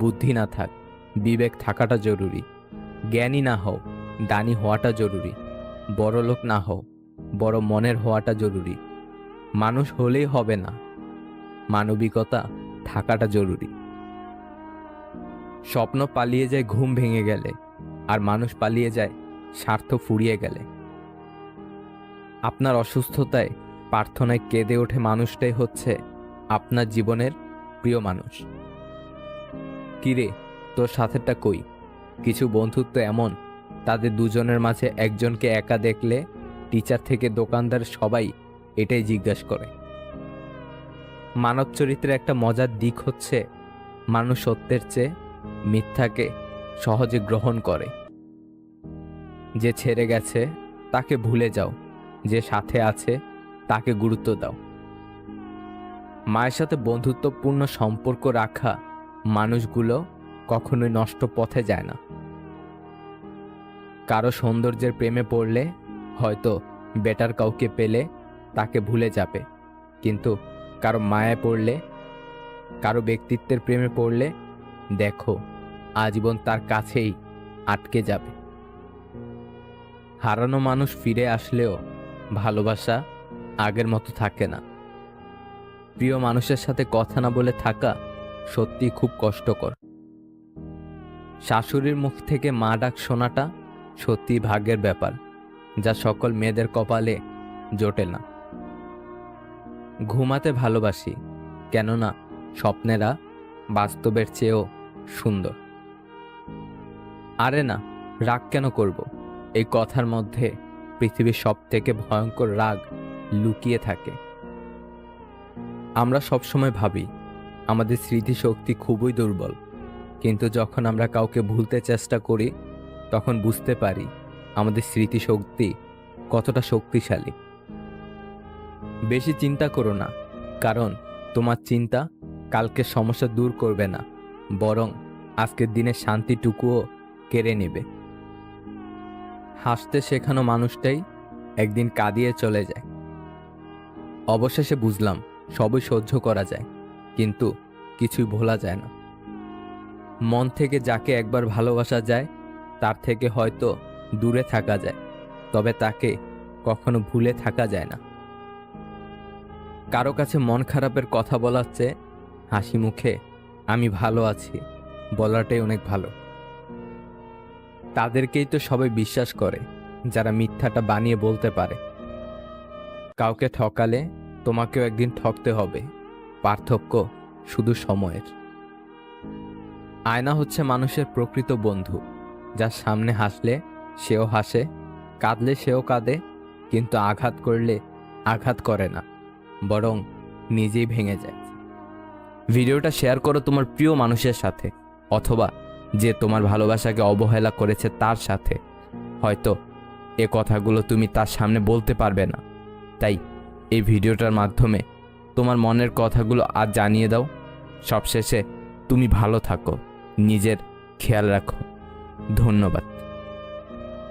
বুদ্ধি না থাক, বিবেক থাকাটা জরুরি। জ্ঞানী না হও, দানি হওয়াটা জরুরি। বড় লোক না হও, বড় মনের হওয়াটা জরুরি। মানুষ হলেই হবে না, মানবিকতা থাকাটা জরুরি। স্বপ্ন পালিয়ে যায় ঘুম ভেঙে গেলে, আর মানুষ পালিয়ে যায় স্বার্থ ফুরিয়ে গেলে। আপনার অসুস্থতায় প্রার্থনায় কেঁদে ওঠে মানুষটাই হচ্ছে আপনার জীবনের প্রিয় মানুষ। কিরে, তোর সাথেটা কই? কিছু বন্ধুত্ব এমন, তাদের দুজনের মাঝে একজনকে একা দেখলে টিচার থেকে দোকানদার সবাই এটাই জিজ্ঞাসা করে। মানব চরিত্রের একটা মজার দিক হচ্ছে মানুষ সত্যের চেয়ে মিথ্যাকে সহজে গ্রহণ করে। যে ছেড়ে গেছে তাকে ভুলে যাও, যে সাথে আছে তাকে গুরুত্ব দাও। মায়ের সাথে বন্ধুত্বপূর্ণ সম্পর্ক রাখা মানুষগুলো কখনোই নষ্ট পথে যায় না। কারো সৌন্দর্যের প্রেমে পড়লে হয়তো বেটার কাউকে পেলে তাকে ভুলে যাবে, কিন্তু কারো মায়ায় পড়লে, কারো ব্যক্তিত্বের প্রেমে পড়লে দেখো আজীবন তার কাছেই আটকে যাবে। হারানো মানুষ ফিরে আসলেও ভালোবাসা আগের মতো থাকে না। প্রিয় মানুষের সাথে কথা না বলে থাকা সত্যি খুব কষ্টকর। শাশুড়ির মুখ থেকে মা ডাক শোনাটা সত্যি ভাগ্যের ব্যাপার, যা সকল মেয়েদের কপালে জোটে না। ঘুমাতে ভালোবাসি, কেননা স্বপ্নেরা বাস্তবের চেয়েও সুন্দর। আরে না, রাগ কেন করব? এই কথার মধ্যে পৃথিবীর সবথেকে ভয়ঙ্কর রাগ লুকিয়ে থাকে। আমরা সবসময় ভাবি আমাদের স্মৃতিশক্তি খুবই দুর্বল, কিন্তু যখন আমরা কাউকে ভুলতে চেষ্টা করি তখন বুঝতে পারি আমাদের স্মৃতিশক্তি কতটা শক্তিশালী। বেশি চিন্তা করো না, কারণ তোমার চিন্তা কালকের সমস্যা দূর করবে না, বরং আজকের দিনের শান্তিটুকুও কেড়ে নেবে। হাসতে শেখানো মানুষটাই একদিন কাঁদিয়ে চলে যায়। অবশেষে বুঝলাম সবই সহ্য করা যায়, কিন্তু কিছুই ভোলা যায় না। মন থেকে যাকে একবার ভালোবাসা যায় তার থেকে হয়তো দূরে থাকা যায়, তবে তাকে কখনো ভুলে থাকা যায় না। কারো কাছে মন খারাপের কথা বলার চেয়ে হাসি মুখে আমি ভালো আছি বলাটাই অনেক ভালো। তাদেরকেই তো সবাই বিশ্বাস করে যারা মিথ্যাটা বানিয়ে বলতে পারে। কাউকে ঠকালে তোমাকেও একদিন ঠকতে হবে, পার্থক্য শুধু সময়ের। আয়না হচ্ছে মানুষের প্রকৃত বন্ধু, যার সামনে হাসলে সেও হাসে, কাঁদলে সেও কাঁদে, কিন্তু আঘাত করলে আঘাত করে না, বরং নিজেই ভেঙে যায়। ভিডিওটা শেয়ার করো তোমার প্রিয় মানুষের সাথে, অথবা যে তোমার ভালোবাসাকে অবহেলা করেছে তার সাথে। হয়তো এ কথাগুলো তুমি তার সামনে বলতে পারবে না, তাই এই ভিডিওটার মাধ্যমে তোমার মনের কথাগুলো আজ জানিয়ে দাও। সবশেষে তুমি ভালো থাকো, নিজের খেয়াল রাখো। ধন্যবাদ।